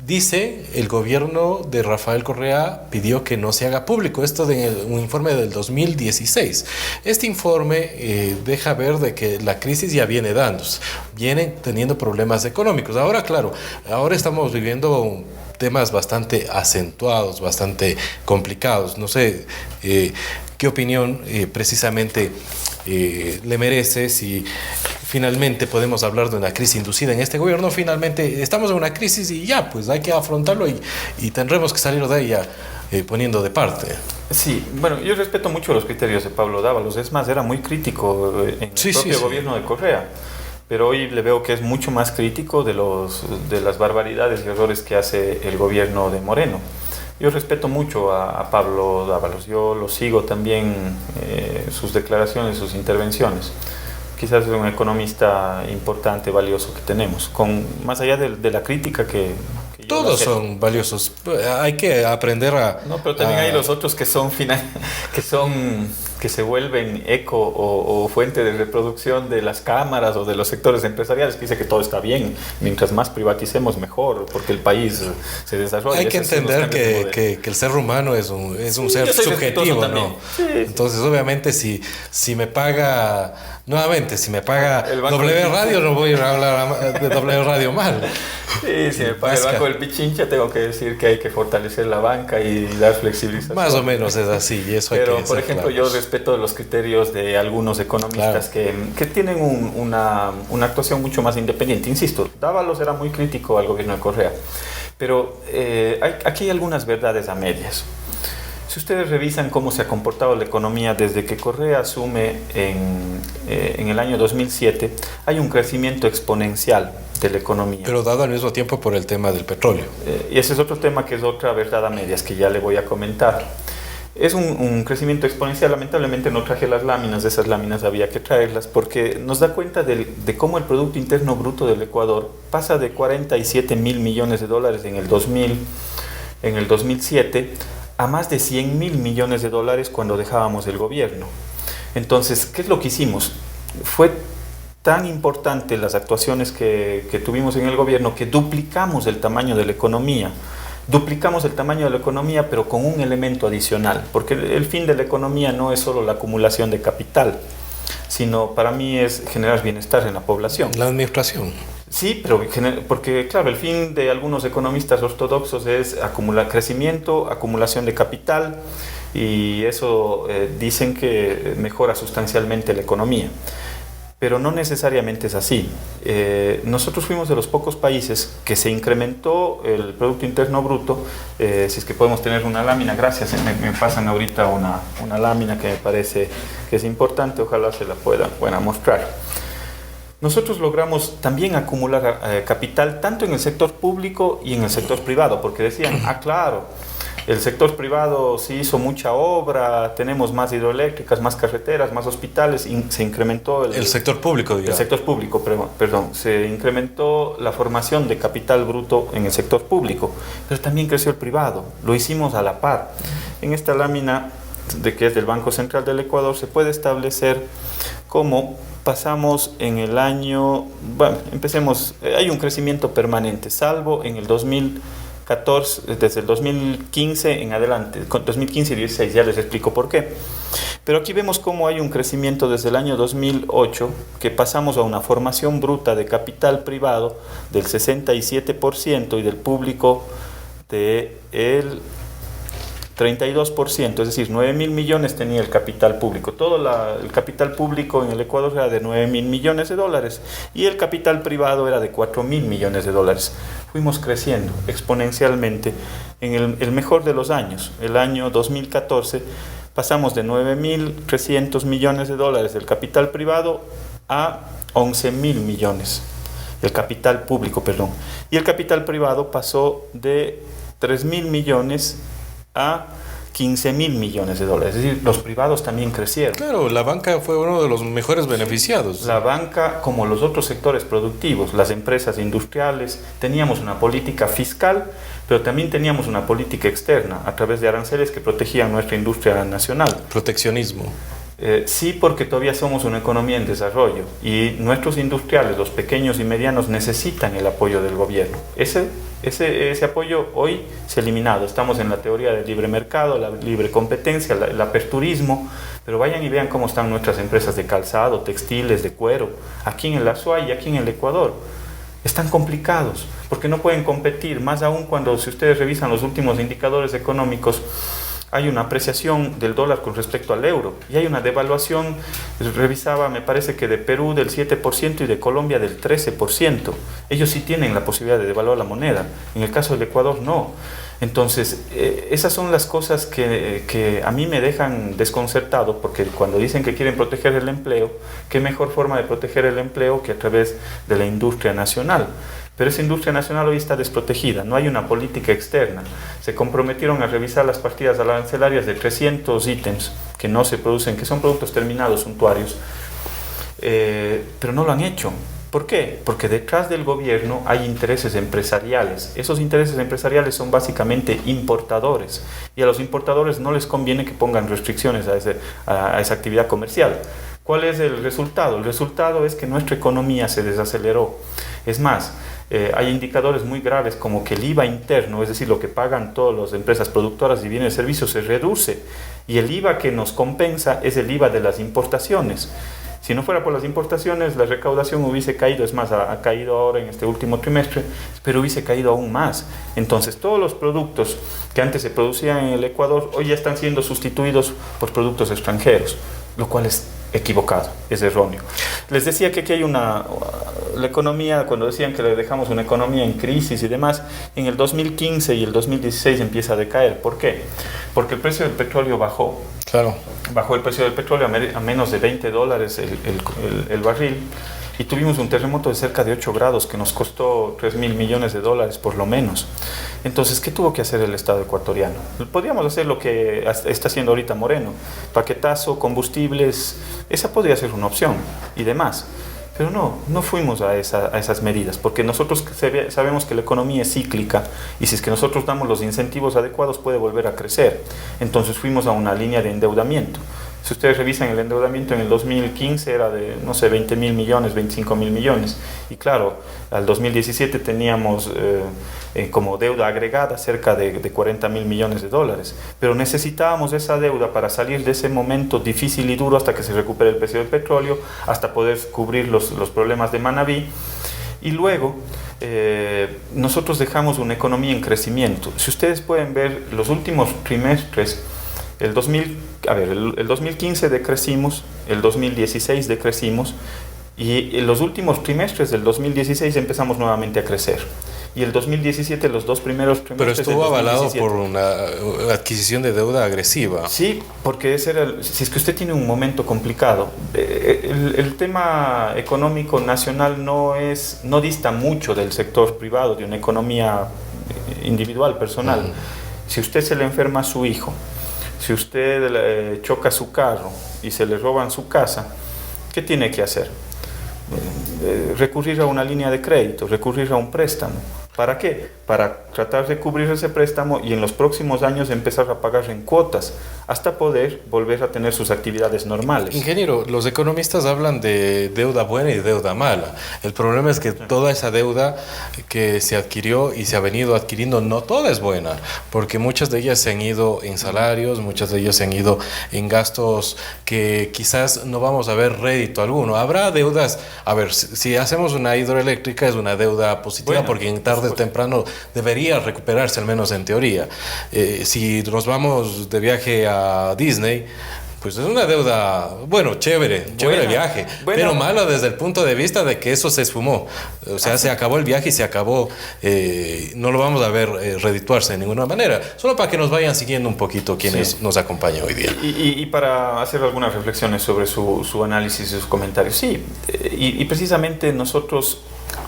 dice el gobierno de Rafael Correa pidió que no se haga público. Esto de un informe del 2016. Este informe deja ver de que la crisis ya viene dándose, vienen teniendo problemas económicos. Ahora, claro, ahora estamos viviendo temas bastante acentuados, bastante complicados. No sé qué opinión precisamente le merece, si finalmente podemos hablar de una crisis inducida en este gobierno. Finalmente estamos en una crisis y ya, pues hay que afrontarlo y tendremos que salir de ella poniendo de parte. Sí, bueno, yo respeto mucho los criterios de Pablo Dávalos. Es más, era muy crítico en el propio gobierno de Correa. Pero hoy le veo que es mucho más crítico de las barbaridades y errores que hace el gobierno de Moreno. Yo respeto mucho a Pablo Dávalos, yo lo sigo también, sus declaraciones, sus intervenciones. Quizás es un economista importante, valioso que tenemos, más allá de la crítica que todos son valiosos, hay que aprender a... No, pero también hay los otros que son que se vuelven eco o fuente de reproducción de las cámaras o de los sectores empresariales, que dice que todo está bien, mientras más privaticemos mejor, porque el país se desarrolla. Hay que entender que el ser humano es un ser subjetivo, ¿no? Sí. Entonces, obviamente, si me paga, nuevamente, si me paga W Radio, no voy a hablar de W Radio mal. Sí, si me paga el Banco del Pichincha, tengo que decir que hay que fortalecer la banca y dar flexibilización. Más o menos es así, y eso pero, hay que por ejemplo, yo respeto los criterios de algunos economistas que tienen una actuación mucho más independiente. Insisto, Dávalos era muy crítico al gobierno de Correa, pero aquí hay algunas verdades a medias. Si ustedes revisan cómo se ha comportado la economía desde que Correa asume en el año 2007, hay un crecimiento exponencial de la economía. Pero dado al mismo tiempo por el tema del petróleo. Y ese es otro tema que es otra verdad a medias que ya le voy a comentar. Es un crecimiento exponencial. Lamentablemente no traje las láminas, de esas láminas había que traerlas, porque nos da cuenta de cómo el Producto Interno Bruto del Ecuador pasa de 47.000 millones de dólares en el 2007 a más de 100.000 millones de dólares cuando dejábamos el gobierno. Entonces, ¿qué es lo que hicimos? Fue tan importante las actuaciones que tuvimos en el gobierno que duplicamos el tamaño de la economía. Duplicamos el tamaño de la economía, pero con un elemento adicional, porque el fin de la economía no es solo la acumulación de capital, sino para mí es generar bienestar en la población. La administración. Sí, pero porque claro, el fin de algunos economistas ortodoxos es acumular crecimiento, acumulación de capital, y eso dicen que mejora sustancialmente la economía. Pero no necesariamente es así. Nosotros fuimos de los pocos países que se incrementó el Producto Interno Bruto. Si es que podemos tener una lámina, gracias, me pasan ahorita una lámina que me parece que es importante, ojalá se la puedan mostrar. Nosotros logramos también acumular capital tanto en el sector público y en el sector privado, porque decían, claro, el sector privado sí hizo mucha obra, tenemos más hidroeléctricas, más carreteras, más hospitales, se incrementó el sector público, digamos. El sector público, perdón, se incrementó la formación de capital bruto en el sector público, pero también creció el privado, lo hicimos a la par. En esta lámina, que es del Banco Central del Ecuador, se puede establecer cómo pasamos en el año, hay un crecimiento permanente, salvo en el 2014, desde el 2015 en adelante, con 2015 y 2016, ya les explico por qué. Pero aquí vemos cómo hay un crecimiento desde el año 2008, que pasamos a una formación bruta de capital privado del 67% y del público del 32%, es decir, 9.000 millones tenía el capital público. El capital público en el Ecuador era de 9.000 millones de dólares y el capital privado era de 4.000 millones de dólares. Fuimos creciendo exponencialmente en el mejor de los años. El año 2014 pasamos de 9.300 millones de dólares del capital privado a 11.000 millones, el capital público, perdón. Y el capital privado pasó de 3.000 millones a 15.000 millones de dólares. Es decir, los privados también crecieron. Claro, la banca fue uno de los mejores beneficiados. La banca, como los otros sectores productivos, las empresas industriales, teníamos una política fiscal, pero también teníamos una política externa a través de aranceles que protegían nuestra industria nacional. Proteccionismo. Sí, porque todavía somos una economía en desarrollo y nuestros industriales, los pequeños y medianos, necesitan el apoyo del gobierno. Ese apoyo hoy se ha eliminado. Estamos en la teoría del libre mercado, la libre competencia, el aperturismo, pero vayan y vean cómo están nuestras empresas de calzado, textiles, de cuero, aquí en el Azuay y aquí en el Ecuador. Están complicados porque no pueden competir, más aún cuando, si ustedes revisan los últimos indicadores económicos, hay una apreciación del dólar con respecto al euro y hay una devaluación, revisaba, me parece que de Perú del 7% y de Colombia del 13%. Ellos sí tienen la posibilidad de devaluar la moneda, en el caso del Ecuador no. Entonces, esas son las cosas que a mí me dejan desconcertado, porque cuando dicen que quieren proteger el empleo, ¿qué mejor forma de proteger el empleo que a través de la industria nacional? Pero esa industria nacional hoy está desprotegida, no hay una política externa. Se comprometieron a revisar las partidas arancelarias de 300 ítems que no se producen, que son productos terminados, suntuarios, pero no lo han hecho. ¿Por qué? Porque detrás del gobierno hay intereses empresariales. Esos intereses empresariales son básicamente importadores y a los importadores no les conviene que pongan restricciones a esa actividad comercial. ¿Cuál es el resultado? El resultado es que nuestra economía se desaceleró. Es más, hay indicadores muy graves como que el IVA interno, es decir, lo que pagan todas las empresas productoras de bienes y servicios, se reduce y el IVA que nos compensa es el IVA de las importaciones. Si no fuera por las importaciones, la recaudación hubiese caído, es más, ha caído ahora en este último trimestre, pero hubiese caído aún más. Entonces, todos los productos que antes se producían en el Ecuador, hoy ya están siendo sustituidos por productos extranjeros, lo cual es equivocado, es erróneo. Les decía que aquí hay la economía, cuando decían que le dejamos una economía en crisis y demás, en el 2015 y el 2016 empieza a decaer. ¿Por qué? Porque el precio del petróleo bajó. Claro. Bajó el precio del petróleo a menos de $20 el barril y tuvimos un terremoto de cerca de 8 grados que nos costó $3.000 millones por lo menos. Entonces, ¿qué tuvo que hacer el Estado ecuatoriano? Podríamos hacer lo que está haciendo ahorita Moreno, paquetazo, combustibles, esa podría ser una opción y demás. Pero no fuimos a esas medidas, porque nosotros sabemos que la economía es cíclica y si es que nosotros damos los incentivos adecuados puede volver a crecer. Entonces fuimos a una línea de endeudamiento. Si ustedes revisan el endeudamiento en el 2015 era de, no sé, 20.000 millones, 25.000 millones. Y claro, al 2017 teníamos como deuda agregada cerca de 40.000 millones de dólares. Pero necesitábamos esa deuda para salir de ese momento difícil y duro hasta que se recupere el precio del petróleo, hasta poder cubrir los problemas de Manabí. Y luego nosotros dejamos una economía en crecimiento. Si ustedes pueden ver los últimos trimestres, el 2015 decrecimos, el 2016 decrecimos y en los últimos trimestres del 2016 empezamos nuevamente a crecer. Y el 2017, los dos primeros trimestres. Pero estuvo avalado por una adquisición de deuda agresiva. Sí, porque ese era si es que usted tiene un momento complicado, el tema económico nacional no dista mucho del sector privado, de una economía individual, personal. Si usted se le enferma a su hijo, si usted choca su carro y se le roban su casa, ¿qué tiene que hacer? Recurrir a una línea de crédito, recurrir a un préstamo. ¿Para qué? Para tratar de cubrir ese préstamo y en los próximos años empezar a pagar en cuotas hasta poder volver a tener sus actividades normales. Ingeniero, los economistas hablan de deuda buena y deuda mala. El problema es que toda esa deuda que se adquirió y se ha venido adquiriendo, no toda es buena, porque muchas de ellas se han ido en salarios, muchas de ellas se han ido en gastos que quizás no vamos a ver rédito alguno. Habrá deudas, a ver, si hacemos una hidroeléctrica es una deuda positiva, bueno, porque en tarde o temprano debería recuperarse, al menos en teoría. Si nos vamos de viaje a Disney, pues es una deuda, bueno, chévere el viaje, pero malo desde el punto de vista de que eso se esfumó. O sea, se acabó el viaje y se acabó, no lo vamos a ver redituarse de ninguna manera, solo para que nos vayan siguiendo un poquito quienes nos acompañan hoy día. Y para hacer algunas reflexiones sobre su análisis y sus comentarios, sí, y precisamente nosotros,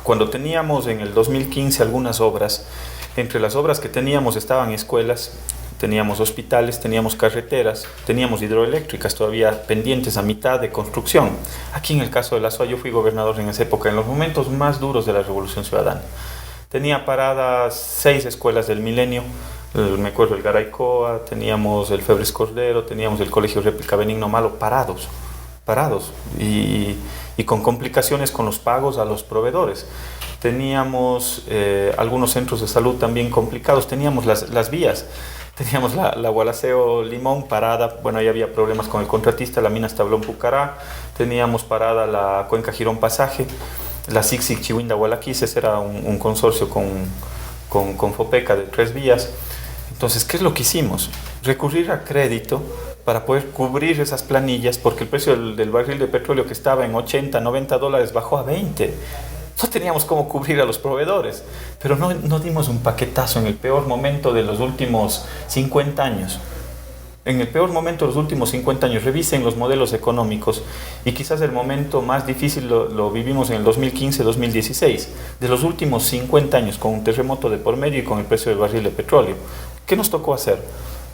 cuando teníamos en el 2015 algunas obras, entre las obras que teníamos estaban escuelas, teníamos hospitales, teníamos carreteras, teníamos hidroeléctricas todavía pendientes a mitad de construcción. Aquí en el caso de la SOA, yo fui gobernador en esa época, en los momentos más duros de la Revolución Ciudadana. Tenía paradas 6 escuelas del Milenio, me acuerdo el Garaycoa, teníamos el Febres Cordero, teníamos el Colegio Réplica Benigno Malo, parados y con complicaciones con los pagos a los proveedores. Teníamos algunos centros de salud también complicados, teníamos las vías. Teníamos la Gualaceo Limón parada, bueno, ahí había problemas con el contratista, la mina Tablón Pucará, teníamos parada la Cuenca Girón Pasaje, la Sixic Chihuinda Gualaquís, ese era un consorcio con Fopeca de 3 vías. Entonces, ¿qué es lo que hicimos? Recurrir a crédito para poder cubrir esas planillas, porque el precio del barril de petróleo que estaba en $80, $90 bajó a 20. No teníamos cómo cubrir a los proveedores, pero no dimos un paquetazo en el peor momento de los últimos 50 años. En el peor momento de los últimos 50 años, revisen los modelos económicos y quizás el momento más difícil lo vivimos en el 2015-2016. De los últimos 50 años, con un terremoto de por medio y con el precio del barril de petróleo, ¿qué nos tocó hacer?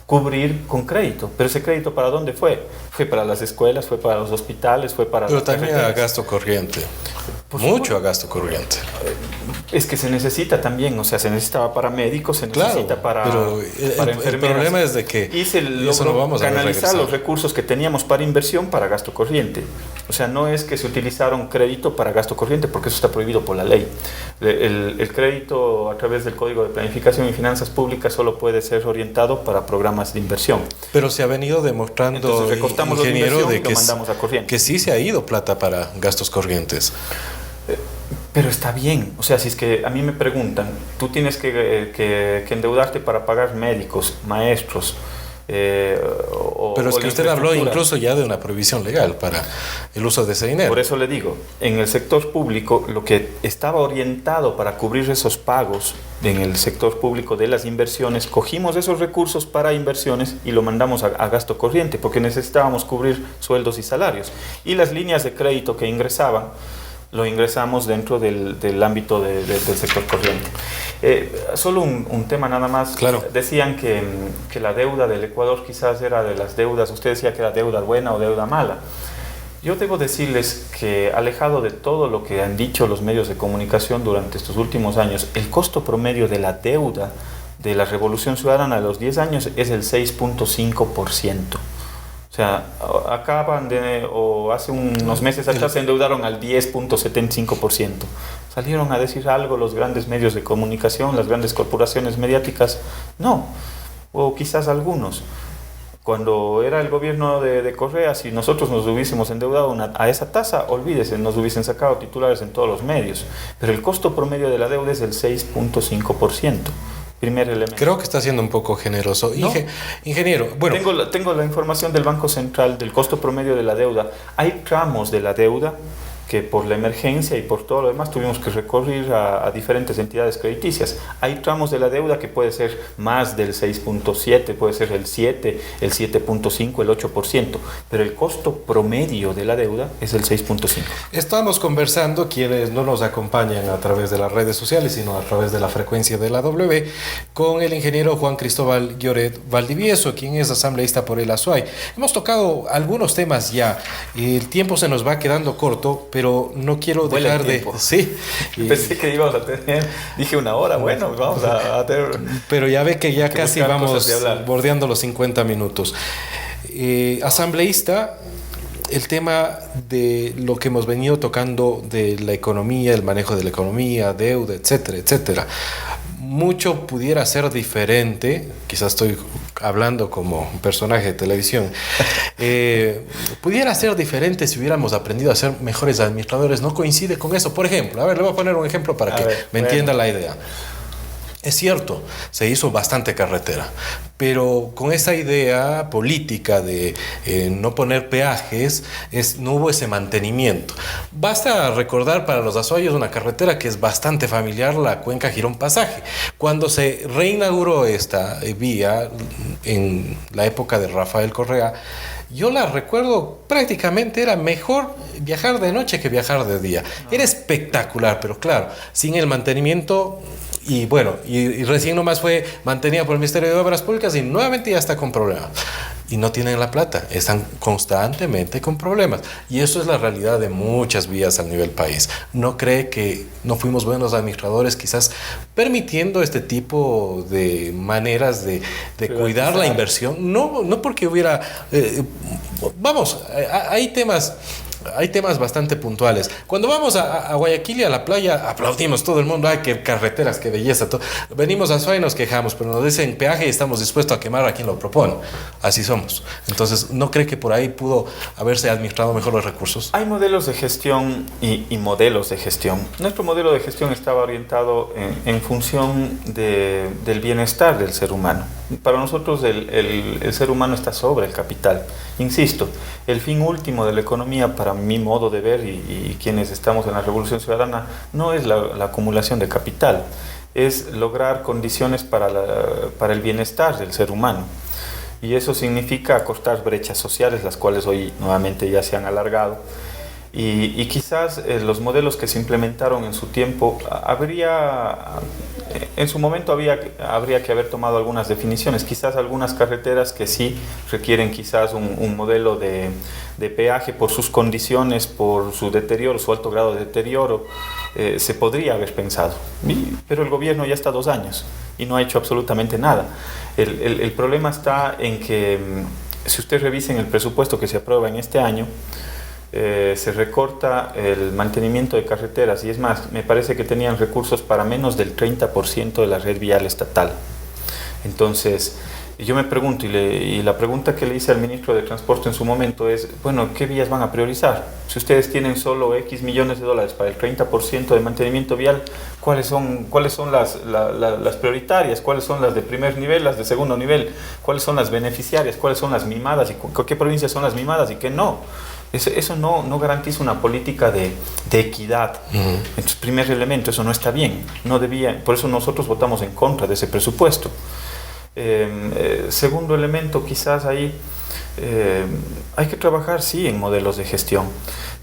Cubrir con crédito. ¿Pero ese crédito para dónde fue? Fue para las escuelas, fue para los hospitales, fue para... Pero también a gasto corriente. mucho a gasto corriente. Es que se necesita también, o sea, se necesitaba para médicos, se necesita para enfermeras. El problema es de que y se logró canalizar los recursos que teníamos para inversión para gasto corriente. O sea, no es que se utilizaron crédito para gasto corriente, porque eso está prohibido por la ley. El crédito a través del Código de Planificación y Finanzas Públicas solo puede ser orientado para programas de inversión. Pero se ha venido demostrando, ingeniero, de que sí se ha ido plata para gastos corrientes. Pero está bien, o sea, si es que a mí me preguntan, tú tienes que endeudarte para pagar médicos, maestros, pero es que usted habló incluso ya de una prohibición legal para el uso de ese dinero. Por eso le digo, en el sector público, lo que estaba orientado para cubrir esos pagos en el sector público de las inversiones, cogimos esos recursos para inversiones y lo mandamos a gasto corriente, porque necesitábamos cubrir sueldos y salarios. Y las líneas de crédito que ingresaban, lo ingresamos dentro del ámbito del sector corriente. Solo un tema nada más. Claro. Decían que la deuda del Ecuador quizás era de las deudas, usted decía que era deuda buena o deuda mala. Yo debo decirles que, alejado de todo lo que han dicho los medios de comunicación durante estos últimos años, el costo promedio de la deuda de la Revolución Ciudadana de los 10 años es el 6.5%. O sea, hace unos meses atrás se endeudaron al 10.75%. ¿Salieron a decir algo los grandes medios de comunicación, las grandes corporaciones mediáticas? No, o quizás algunos. Cuando era el gobierno de Correa, si nosotros nos hubiésemos endeudado a esa tasa, olvídese, nos hubiesen sacado titulares en todos los medios. Pero el costo promedio de la deuda es el 6.5%. Primer elemento. Creo que está siendo un poco generoso. ¿No? Ingeniero, bueno. Tengo la información del Banco Central del costo promedio de la deuda. Hay tramos de la deuda que por la emergencia y por todo lo demás tuvimos que recurrir a diferentes entidades crediticias. Hay tramos de la deuda que puede ser más del 6.7, puede ser el 7, el 7.5, el 8%, pero el costo promedio de la deuda es el 6.5. Estamos conversando, quienes no nos acompañan a través de las redes sociales, sino a través de la frecuencia de la W, con el ingeniero Juan Cristóbal Lloret Valdivieso, quien es asambleísta por el ASUAI. Hemos tocado algunos temas ya, el tiempo se nos va quedando corto, pero no quiero dejar de... Sí. Pensé que íbamos a tener... Dije una hora, bueno, vamos a tener... Pero ya ve que ya casi vamos bordeando los 50 minutos. Asambleísta, el tema de lo que hemos venido tocando de la economía, el manejo de la economía, deuda, etcétera, etcétera. Mucho pudiera ser diferente, quizás estoy hablando como un personaje de televisión, pudiera ser diferente si hubiéramos aprendido a ser mejores administradores. No coincide con eso. Por ejemplo, a ver, le voy a poner un ejemplo para que me entienda la idea. Es cierto, se hizo bastante carretera, pero con esa idea política de no poner peajes, no hubo ese mantenimiento. Basta recordar para los azuayos una carretera que es bastante familiar, la Cuenca Girón Pasaje. Cuando se reinauguró esta vía en la época de Rafael Correa, yo la recuerdo, prácticamente era mejor viajar de noche que viajar de día. Era espectacular, pero claro, sin el mantenimiento. Y bueno, y recién nomás fue mantenida por el Ministerio de Obras Públicas y nuevamente ya está con problemas. Y no tienen la plata, están constantemente con problemas. Y eso es la realidad de muchas vías a nivel país. ¿No cree que no fuimos buenos administradores quizás permitiendo este tipo de maneras de cuidar la inversión? No porque hubiera... Hay temas bastante puntuales. Cuando vamos a Guayaquil y a la playa, aplaudimos todo el mundo. ¡Ay, qué carreteras, qué belleza! Venimos a Azuay y nos quejamos, pero nos dicen peaje y estamos dispuestos a quemar a quien lo propone. Así somos. Entonces, ¿no cree que por ahí pudo haberse administrado mejor los recursos? Hay modelos de gestión y modelos de gestión. Nuestro modelo de gestión estaba orientado en función del bienestar del ser humano. Para nosotros el ser humano está sobre el capital. Insisto, el fin último de la economía, para mi modo de ver y quienes estamos en la Revolución Ciudadana, no es la acumulación de capital, es lograr condiciones para el bienestar del ser humano. Y eso significa acortar brechas sociales, las cuales hoy nuevamente ya se han alargado. Y quizás los modelos que se implementaron en su tiempo, habría en su momento habría que haber tomado algunas definiciones, quizás algunas carreteras que sí requieren quizás un modelo de peaje por sus condiciones, por su deterioro, su alto grado de deterioro, se podría haber pensado. Pero el gobierno ya está 2 años y no ha hecho absolutamente nada. El problema está en que, si usted revisa en el presupuesto que se aprueba en este año, se recorta el mantenimiento de carreteras, y es más, me parece que tenían recursos para menos del 30% de la red vial estatal. Entonces, yo me pregunto, y la pregunta que le hice al ministro de Transporte en su momento es, bueno, ¿qué vías van a priorizar? Si ustedes tienen solo X millones de dólares para el 30% de mantenimiento vial, ¿cuáles son las prioritarias? ¿Cuáles son las de primer nivel, las de segundo nivel? ¿Cuáles son las beneficiarias? ¿Cuáles son las mimadas? ¿Y qué provincias son las mimadas y qué no? Eso no garantiza una política de equidad. Entonces, primer elemento, eso no está bien. No debía, por eso nosotros votamos en contra de ese presupuesto. Segundo elemento, quizás ahí hay que trabajar, sí, en modelos de gestión,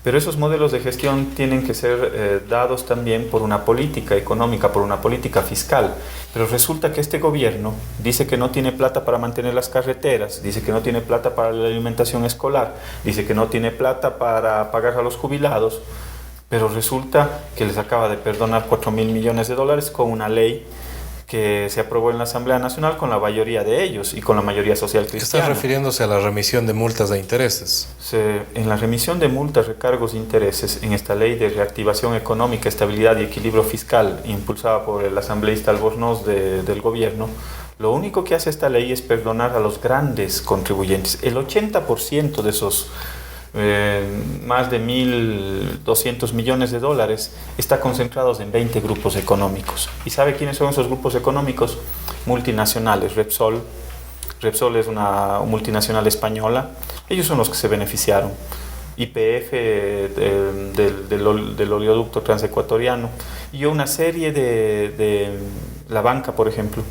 pero esos modelos de gestión tienen que ser dados también por una política económica, por una política fiscal. Pero resulta que este gobierno dice que no tiene plata para mantener las carreteras, dice que no tiene plata para la alimentación escolar, dice que no tiene plata para pagar a los jubilados, pero resulta que les acaba de perdonar 4.000 millones de dólares con una ley que se aprobó en la Asamblea Nacional con la mayoría de ellos y con la mayoría social cristiana. ¿Está refiriéndose a la remisión de multas de intereses? En la remisión de multas, recargos e intereses, en esta ley de reactivación económica, estabilidad y equilibrio fiscal, impulsada por el asambleísta Albornoz del gobierno, lo único que hace esta ley es perdonar a los grandes contribuyentes. El 80% de esos más de 1.200 millones de dólares está concentrados en 20 grupos económicos. ¿Y sabe quiénes son esos grupos económicos? Multinacionales. Repsol es una multinacional española. Ellos son los que se beneficiaron. YPF del oleoducto transecuatoriano, y una serie de la banca, por ejemplo.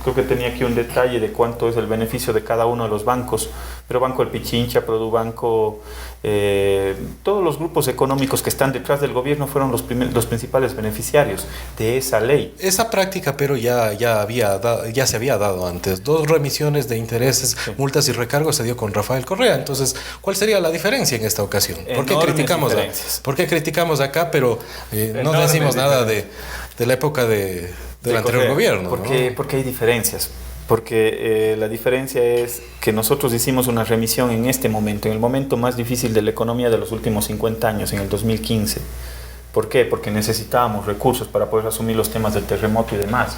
Creo que tenía aquí un detalle de cuánto es el beneficio de cada uno de los bancos, pero Banco del Pichincha, Produbanco, todos los grupos económicos que están detrás del gobierno fueron los principales beneficiarios de esa ley. Esa práctica, pero ya se había dado antes. 2 remisiones de intereses, sí, multas y recargos se dio con Rafael Correa. Entonces, ¿cuál sería la diferencia en esta ocasión? ¿Por qué criticamos acá, pero no decimos nada de la época del anterior gobierno? Porque hay diferencias. Porque la diferencia es que nosotros hicimos una remisión en este momento, en el momento más difícil de la economía de los últimos 50 años, en el 2015. ¿Por qué? Porque necesitábamos recursos para poder asumir los temas del terremoto y demás.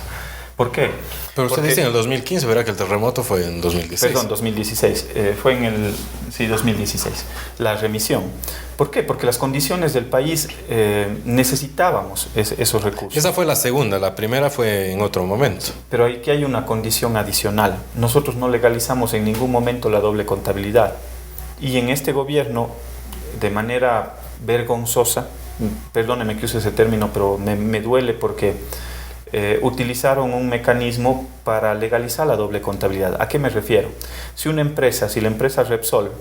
¿Por qué? Pero usted dice en el 2015, verá que el terremoto fue en 2016. Perdón, 2016. Fue en el 2016. La remisión. ¿Por qué? Porque las condiciones del país necesitábamos esos recursos. Esa fue la segunda, la primera fue en otro momento. Pero aquí hay una condición adicional. Nosotros no legalizamos en ningún momento la doble contabilidad. Y en este gobierno, de manera vergonzosa, perdóneme que use ese término, pero me duele porque utilizaron un mecanismo para legalizar la doble contabilidad. ¿A qué me refiero? Si la empresa Repsol,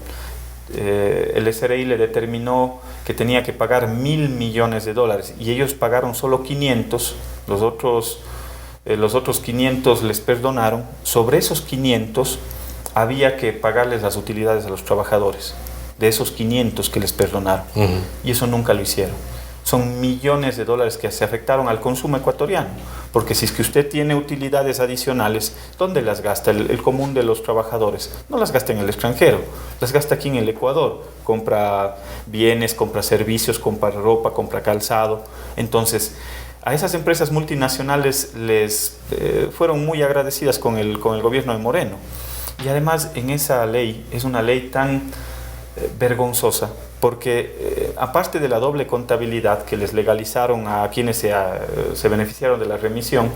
el SRI le determinó que tenía que pagar 1.000 millones de dólares y ellos pagaron solo 500, los otros 500 les perdonaron. Sobre esos 500 había que pagarles las utilidades a los trabajadores, de esos 500 que les perdonaron. Y eso nunca lo hicieron. Son millones de dólares que se afectaron al consumo ecuatoriano, porque si es que usted tiene utilidades adicionales, ¿dónde las gasta el común de los trabajadores? No las gasta en el extranjero, las gasta aquí en el Ecuador. Compra bienes, compra servicios, compra ropa, compra calzado. Entonces, a esas empresas multinacionales les fueron muy agradecidas con el gobierno de Moreno. Y además, en esa ley, es una ley tan vergonzosa, porque aparte de la doble contabilidad que les legalizaron a quienes se beneficiaron de la remisión,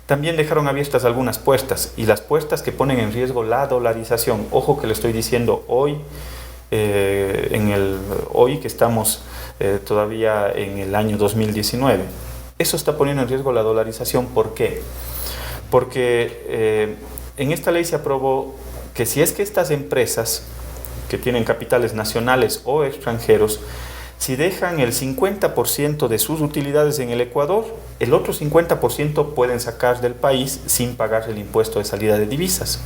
también dejaron abiertas algunas puertas, y las puertas que ponen en riesgo la dolarización. Ojo que le estoy diciendo hoy, hoy que estamos todavía en el año 2019. Eso está poniendo en riesgo la dolarización. ¿Por qué? Porque en esta ley se aprobó que si es que estas empresas que tienen capitales nacionales o extranjeros Si dejan el 50% de sus utilidades en el Ecuador, el otro 50% pueden sacar del país sin pagar el impuesto de salida de divisas.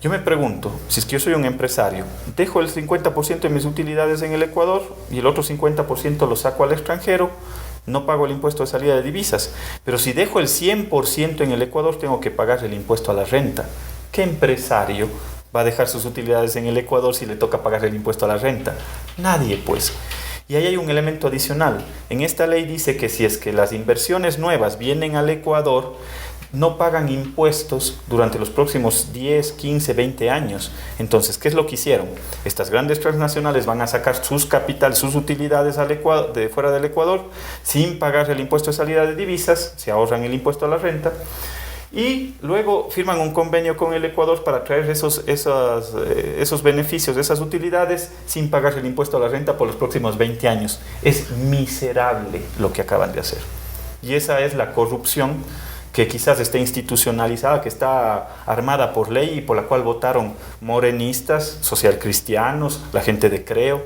Yo me pregunto, si es que yo soy un empresario, dejo el 50% de mis utilidades en el Ecuador y el otro 50% lo saco al extranjero, no pago el impuesto de salida de divisas. Pero si dejo el 100% en el Ecuador, tengo que pagar el impuesto a la renta. ¿Qué empresario va a dejar sus utilidades en el Ecuador si le toca pagar el impuesto a la renta? Nadie, pues. Y ahí hay un elemento adicional. En esta ley dice que si es que las inversiones nuevas vienen al Ecuador, no pagan impuestos durante los próximos 10, 15, 20 años. Entonces, ¿qué es lo que hicieron? Estas grandes transnacionales van a sacar sus capital, sus utilidades al Ecuador, de fuera del Ecuador, sin pagar el impuesto de salida de divisas, se ahorran el impuesto a la renta, y luego firman un convenio con el Ecuador para traer esos beneficios, esas utilidades, sin pagar el impuesto a la renta por los próximos 20 años. Es miserable lo que acaban de hacer. Y esa es la corrupción que quizás esté institucionalizada, que está armada por ley y por la cual votaron morenistas, socialcristianos, la gente de Creo.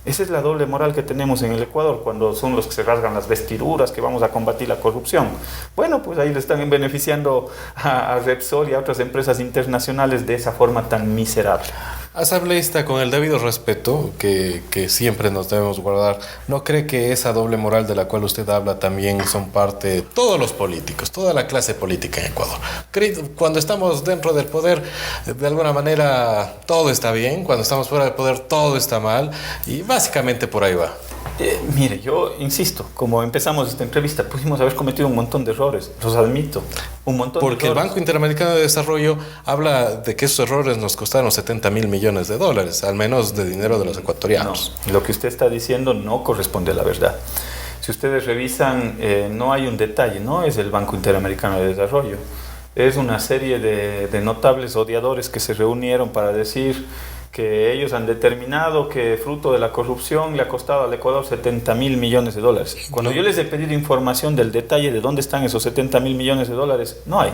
Esa es la doble moral que tenemos en el Ecuador, cuando son los que se rasgan las vestiduras, que vamos a combatir la corrupción. Bueno, pues ahí le están beneficiando a Repsol y a otras empresas internacionales de esa forma tan miserable. Asambleísta, con el debido respeto que siempre nos debemos guardar, ¿no cree que esa doble moral de la cual usted habla también son parte todos los políticos, toda la clase política en Ecuador? Cuando estamos dentro del poder, de alguna manera todo está bien, cuando estamos fuera del poder todo está mal, y básicamente por ahí va. Mire, yo insisto, como empezamos esta entrevista, pudimos haber cometido un montón de errores, los admito, un montón de errores. Porque el Banco Interamericano de Desarrollo habla de que esos errores nos costaron 70 mil millones de dólares, al menos de dinero de los ecuatorianos. No, lo que usted está diciendo no corresponde a la verdad. Si ustedes revisan, no hay un detalle, no es el Banco Interamericano de Desarrollo, es una serie de notables odiadores que se reunieron para decir que ellos han determinado que fruto de la corrupción le ha costado al Ecuador 70 mil millones de dólares. Cuando yo les he pedido información del detalle de dónde están esos 70 mil millones de dólares, no hay.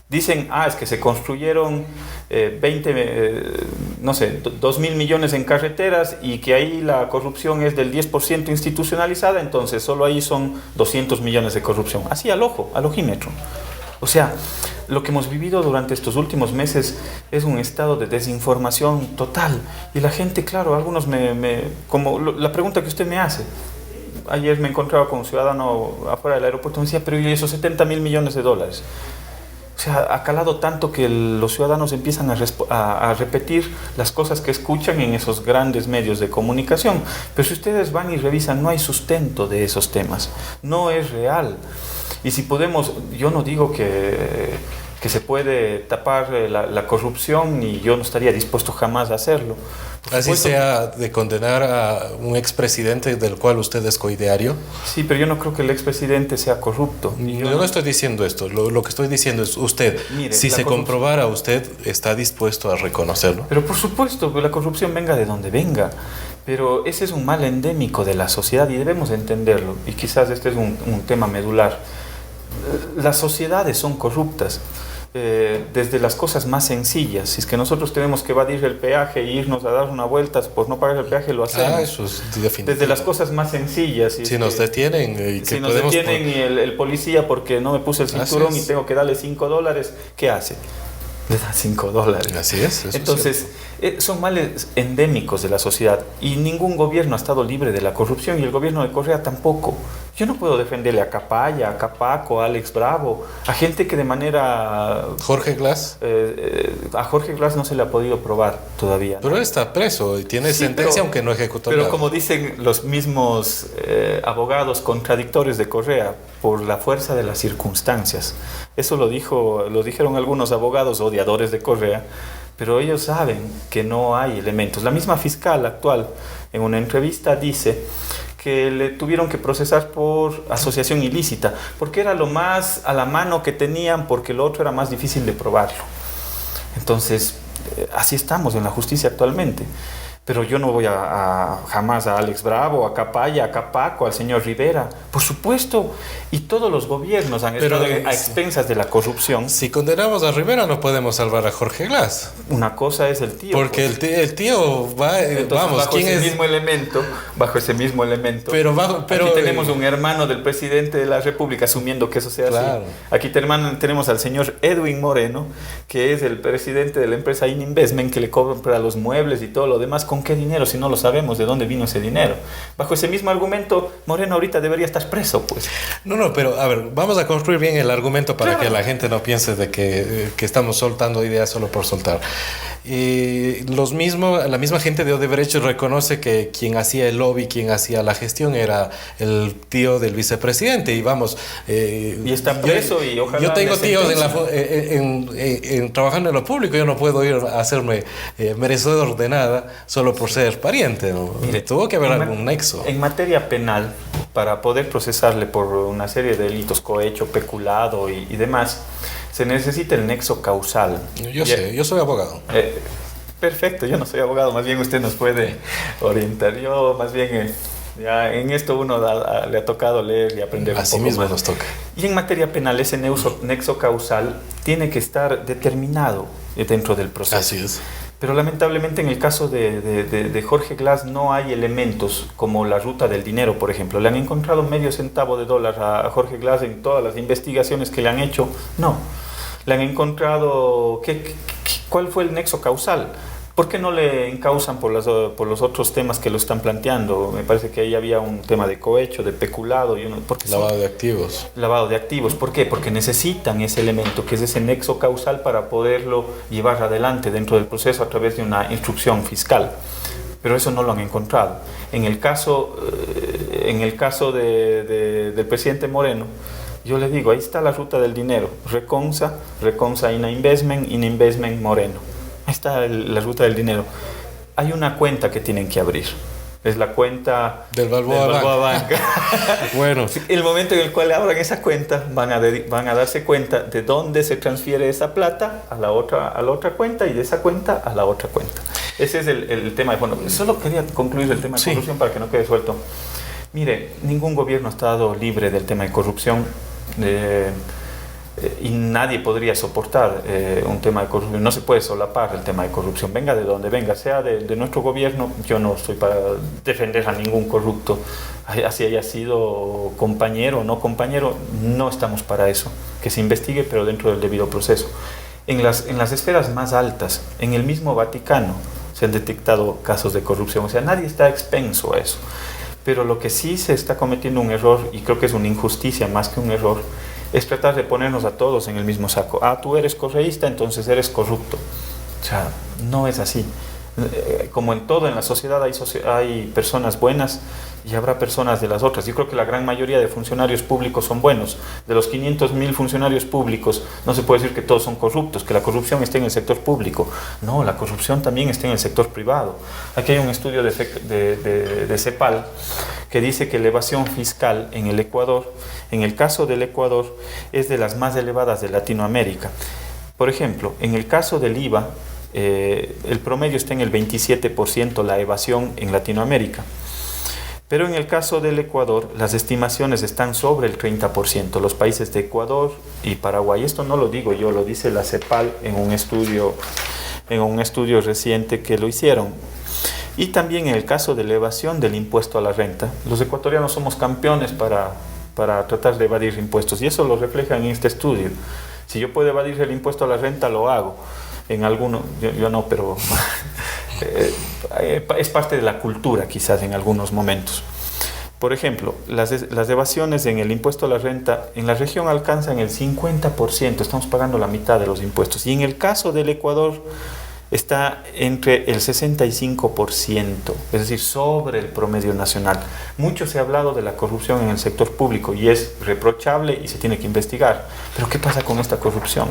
Dicen, es que se construyeron 2 mil millones en carreteras y que ahí la corrupción es del 10% institucionalizada, entonces solo ahí son 200 millones de corrupción. Así al ojo, al ojímetro. O sea, lo que hemos vivido durante estos últimos meses es un estado de desinformación total. Y la gente, claro, algunos la pregunta que usted me hace. Ayer me encontraba con un ciudadano afuera del aeropuerto y me decía, pero ¿y esos 70 mil millones de dólares? O sea, ha calado tanto que los ciudadanos empiezan a repetir las cosas que escuchan en esos grandes medios de comunicación. Pero si ustedes van y revisan, no hay sustento de esos temas. No es real. Y si podemos, yo no digo que se puede tapar la corrupción, y yo no estaría dispuesto jamás a hacerlo. Así sea de condenar a un expresidente del cual usted es coideario. Sí, pero yo no creo que el expresidente sea corrupto. Yo no estoy diciendo esto, lo que estoy diciendo es usted, mire, si se comprobara, usted está dispuesto a reconocerlo. Pero por supuesto, que la corrupción venga de donde venga. Pero ese es un mal endémico de la sociedad y debemos entenderlo. Y quizás este es un tema medular. Las sociedades son corruptas. Desde las cosas más sencillas. Si es que nosotros tenemos que evadir el peaje e irnos a dar una vuelta por no pagar el peaje, lo hacemos. Eso es definitivo. Desde las cosas más sencillas. Si nos detienen y el policía porque no me puse el cinturón y tengo que darle $5, ¿qué hace? Le da $5. Así es. Entonces, son males endémicos de la sociedad y ningún gobierno ha estado libre de la corrupción y el gobierno de Correa tampoco. Yo no puedo defenderle a Capaya, a Capaco, a Alex Bravo, a gente que de manera... Jorge Glass. A Jorge Glass no se le ha podido probar todavía, ¿no? Pero él está preso y tiene sentencia, aunque no ejecutó nada. Pero como dicen los mismos abogados contradictorios de Correa, por la fuerza de las circunstancias. Eso lo dijeron algunos abogados odiadores de Correa, pero ellos saben que no hay elementos. La misma fiscal actual, en una entrevista, dice que le tuvieron que procesar por asociación ilícita, porque era lo más a la mano que tenían, porque lo otro era más difícil de probarlo. Entonces, así estamos en la justicia actualmente. Pero yo no voy jamás a Alex Bravo, a Capaya, a Capaco, al señor Rivera. Por supuesto, y todos los gobiernos han estado a expensas de la corrupción. Si condenamos a Rivera, no podemos salvar a Jorge Glass. Una cosa es el tío. Porque pues. el tío va, entonces, vamos, bajo ¿quién ese es? Bajo ese mismo elemento. Pero aquí tenemos un hermano del presidente de la República, asumiendo que eso sea claro. así. Aquí tenemos al señor Edwin Moreno, que es el presidente de la empresa Ininvestment, que le compra los muebles y todo lo demás. ¿Con qué dinero si no lo sabemos de dónde vino ese dinero? Bajo ese mismo argumento, Moreno ahorita debería estar preso, pues. No, pero a ver, vamos a construir bien el argumento para que la gente no piense de que estamos soltando ideas solo por soltar. La misma gente de Odebrecht reconoce que quien hacía el lobby, quien hacía la gestión era el tío del vicepresidente y vamos... y está preso y ojalá... Yo tengo tíos trabajando en lo público, yo no puedo ir a hacerme merecedor de nada solo por ser pariente, ¿no? Mire, tuvo que haber algún nexo. En materia penal, para poder procesarle por una serie de delitos, cohecho, peculado y demás, se necesita el nexo causal. Yo soy abogado. Perfecto, yo no soy abogado, más bien usted nos puede orientar. Yo más bien, ya en esto uno le ha tocado leer y aprender Así un poco mismo más. Nos toca. Y en materia penal ese nexo causal tiene que estar determinado dentro del proceso. Así es. Pero lamentablemente en el caso de Jorge Glass no hay elementos como la ruta del dinero, por ejemplo. ¿Le han encontrado medio centavo de dólar a Jorge Glass en todas las investigaciones que le han hecho? No. ¿Le han encontrado cuál fue el nexo causal? ¿Por qué no le encausan por los otros temas que lo están planteando? Me parece que ahí había un tema de cohecho, de peculado. Lavado de activos. Lavado de activos. ¿Por qué? Porque necesitan ese elemento, que es ese nexo causal para poderlo llevar adelante dentro del proceso a través de una instrucción fiscal. Pero eso no lo han encontrado. En el caso del presidente Moreno, yo le digo, ahí está la ruta del dinero. Reconsa, Ininvestment, Moreno. Ahí está la ruta del dinero. Hay una cuenta que tienen que abrir. Es la cuenta del Balboa Bank. Bueno. El momento en el cual abran esa cuenta, van a darse cuenta de dónde se transfiere esa plata a la otra cuenta y de esa cuenta a la otra cuenta. Ese es el tema. Bueno, solo quería concluir el tema de corrupción para que no quede suelto. Mire, ningún gobierno ha estado libre del tema de corrupción. Y nadie podría soportar un tema de corrupción. No se puede solapar el tema de corrupción, venga de donde venga, sea de nuestro gobierno. Yo no estoy para defender a ningún corrupto, así haya sido compañero o no compañero, no estamos para eso, que se investigue pero dentro del debido proceso. En las esferas más altas, en el mismo Vaticano, se han detectado casos de corrupción, o sea, nadie está expenso a eso. Pero lo que sí se está cometiendo un error, y creo que es una injusticia más que un error, es tratar de ponernos a todos en el mismo saco. Tú eres correísta, entonces eres corrupto. O sea, no es así. Como en todo en la sociedad hay personas buenas y habrá personas de las otras. Yo creo que la gran mayoría de funcionarios públicos son buenos. De los 500.000 funcionarios públicos, no se puede decir que todos son corruptos, que la corrupción esté en el sector público. No, la corrupción también está en el sector privado. Aquí hay un estudio de CEPAL que dice que la evasión fiscal en el Ecuador, en el caso del Ecuador, es de las más elevadas de Latinoamérica. Por ejemplo, en el caso del IVA, el promedio está en el 27% la evasión en Latinoamérica. Pero en el caso del Ecuador, las estimaciones están sobre el 30%. Los países de Ecuador y Paraguay, esto no lo digo yo, lo dice la CEPAL en un estudio reciente que lo hicieron. Y también en el caso de la evasión del impuesto a la renta, los ecuatorianos somos campeones para tratar de evadir impuestos, y eso lo refleja en este estudio. Si yo puedo evadir el impuesto a la renta, lo hago. En algunos, yo no, pero es parte de la cultura quizás en algunos momentos. Por ejemplo, las evasiones en el impuesto a la renta en la región alcanzan el 50%, estamos pagando la mitad de los impuestos. Y en el caso del Ecuador está entre el 65%, es decir, sobre el promedio nacional. Mucho se ha hablado de la corrupción en el sector público y es reprochable y se tiene que investigar. Pero ¿qué pasa con esta corrupción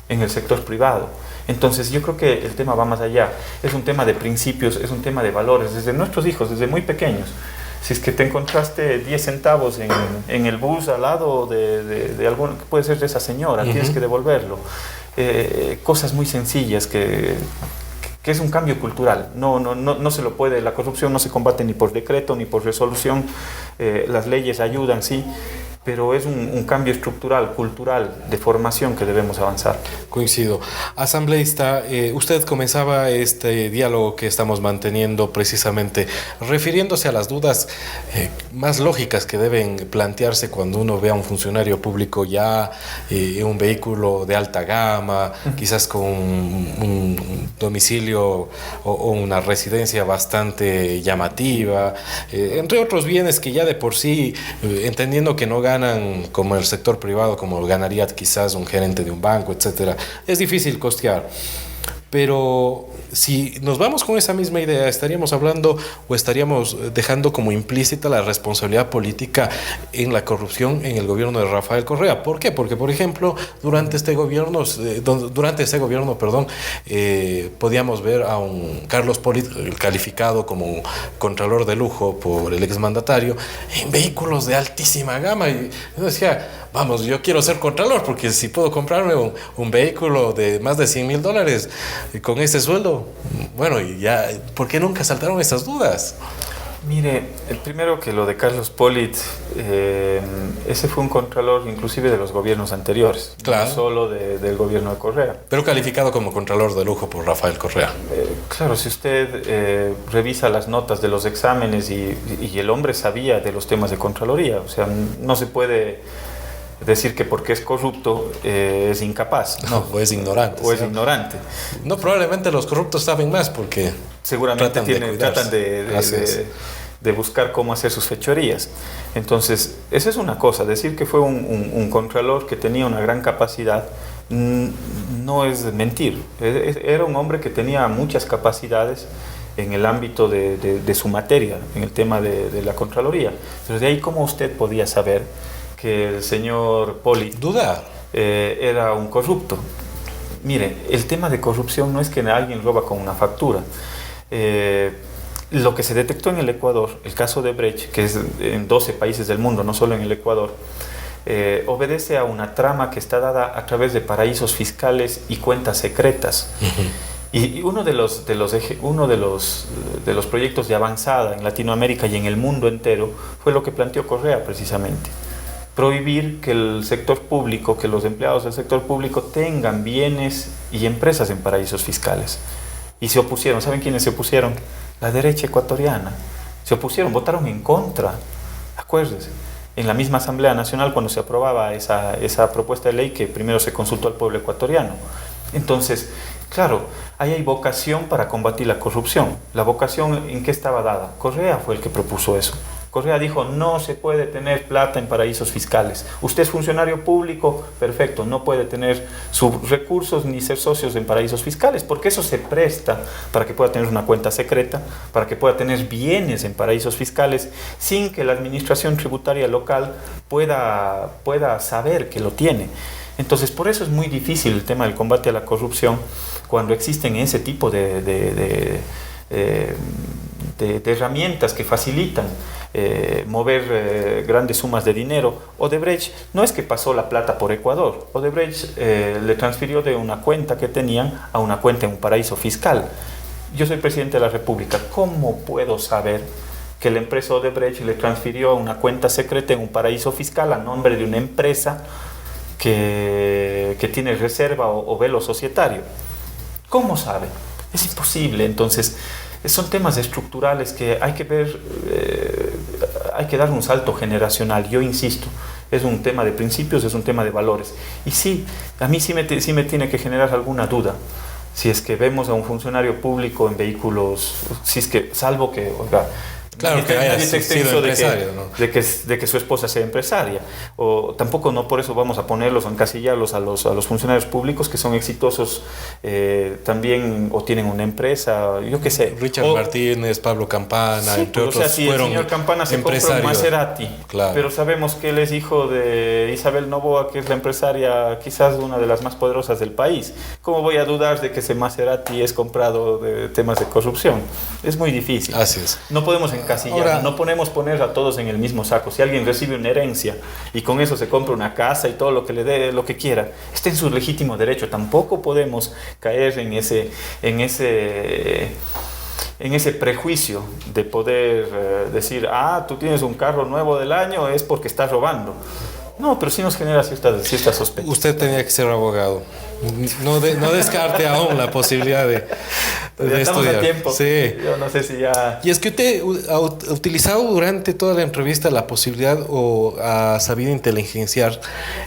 en el sector privado? Entonces yo creo que el tema va más allá, es un tema de principios, es un tema de valores, desde nuestros hijos, desde muy pequeños. Si es que te encontraste 10 centavos en el bus al lado de alguno, que puede ser de esa señora, tienes que devolverlo. Cosas muy sencillas que que es un cambio cultural. No se lo puede, la corrupción no se combate ni por decreto ni por resolución, las leyes ayudan, sí, pero es un cambio estructural, cultural, de formación que debemos avanzar. Coincido. Asambleísta, usted comenzaba este diálogo que estamos manteniendo precisamente refiriéndose a las dudas más lógicas que deben plantearse cuando uno ve a un funcionario público ya en un vehículo de alta gama, quizás con un domicilio o una residencia bastante llamativa, entre otros bienes que ya de por sí, entendiendo que no ganan como el sector privado, como ganaría quizás un gerente de un banco, etcétera, es difícil costear. Pero si nos vamos con esa misma idea, estaríamos hablando o estaríamos dejando como implícita la responsabilidad política en la corrupción en el gobierno de Rafael Correa. ¿Por qué? Porque, por ejemplo, durante ese gobierno, podíamos ver a un Carlos Polit calificado como contralor de lujo por el exmandatario en vehículos de altísima gama. Y yo decía, vamos, yo quiero ser contralor porque si puedo comprarme un vehículo de más de $100,000 con ese sueldo, bueno, y ya, ¿por qué nunca saltaron esas dudas? Mire, el primero que lo de Carlos Polit, ese fue un contralor inclusive de los gobiernos anteriores, claro. No solo del gobierno de Correa. Pero calificado como contralor de lujo por Rafael Correa. Claro, si usted revisa las notas de los exámenes y el hombre sabía de los temas de Contraloría, o sea, no se puede decir que porque es corrupto es incapaz. No, o es ignorante. O es ignorante. No, probablemente los corruptos saben más porque seguramente tratan de buscar cómo hacer sus fechorías. Entonces, esa es una cosa. Decir que fue un contralor que tenía una gran capacidad no es mentir. Era un hombre que tenía muchas capacidades en el ámbito de su materia, en el tema de la Contraloría. Pero de ahí, ¿cómo usted podía saber que el señor Polit era un corrupto? Mire, el tema de corrupción no es que alguien roba con una factura. Lo que se detectó en el Ecuador, el caso de Brecht, que es en 12 países del mundo, no solo en el Ecuador, obedece a una trama que está dada a través de paraísos fiscales y cuentas secretas. Y uno de los proyectos de avanzada en Latinoamérica y en el mundo entero fue lo que planteó Correa precisamente. Prohibir que el sector público, que los empleados del sector público tengan bienes y empresas en paraísos fiscales. Y se opusieron. ¿Saben quiénes se opusieron? La derecha ecuatoriana. Se opusieron, votaron en contra. Acuérdense, en la misma Asamblea Nacional cuando se aprobaba esa propuesta de ley que primero se consultó al pueblo ecuatoriano. Entonces, claro, ahí hay vocación para combatir la corrupción. ¿La vocación en qué estaba dada? Correa fue el que propuso eso. Correa dijo, no se puede tener plata en paraísos fiscales. Usted es funcionario público, perfecto, no puede tener sus recursos ni ser socios en paraísos fiscales, porque eso se presta para que pueda tener una cuenta secreta, para que pueda tener bienes en paraísos fiscales, sin que la administración tributaria local pueda saber que lo tiene. Entonces, por eso es muy difícil el tema del combate a la corrupción cuando existen ese tipo de herramientas que facilitan mover grandes sumas de dinero. Odebrecht no es que pasó la plata por Ecuador. Odebrecht le transfirió de una cuenta que tenían a una cuenta en un paraíso fiscal. Yo soy presidente de la República. ¿Cómo puedo saber que la empresa Odebrecht le transfirió a una cuenta secreta en un paraíso fiscal a nombre de una empresa que tiene reserva o velo societario? ¿Cómo sabe? Es imposible. Entonces, son temas estructurales que hay que ver, hay que dar un salto generacional. Yo insisto, es un tema de principios, es un tema de valores. Y sí, a mí sí me tiene que generar alguna duda. Si es que vemos a un funcionario público en vehículos, si es que, salvo que, oiga, claro, que haya sido empresario, ¿no? de que su esposa sea empresaria, o tampoco no por eso vamos a ponerlos o encasillarlos a los funcionarios públicos que son exitosos también o tienen una empresa, yo qué sé. Richard Martínez, Pablo Campana, sí, entre otros, o sea, si fueron el señor Campana se compra un Maserati, claro, pero sabemos que él es hijo de Isabel Noboa, que es la empresaria quizás una de las más poderosas del país. ¿Cómo voy a dudar de que ese Maserati es comprado de temas de corrupción? Es muy difícil. Así es. No podemos encasillar, Ahora, no podemos poner a todos en el mismo saco. Si alguien recibe una herencia y con eso se compra una casa y todo lo que le dé, lo que quiera, está en su legítimo derecho. Tampoco podemos caer en ese prejuicio de poder decir, tú tienes un carro nuevo del año, es porque estás robando. No, pero sí nos genera cierta sospecha. Usted tenía que ser abogado. No descarte aún la posibilidad de estamos estudiar. a tiempo. Sí. Yo no sé si ya... Y es que usted ha utilizado durante toda la entrevista la posibilidad o ha sabido inteligenciar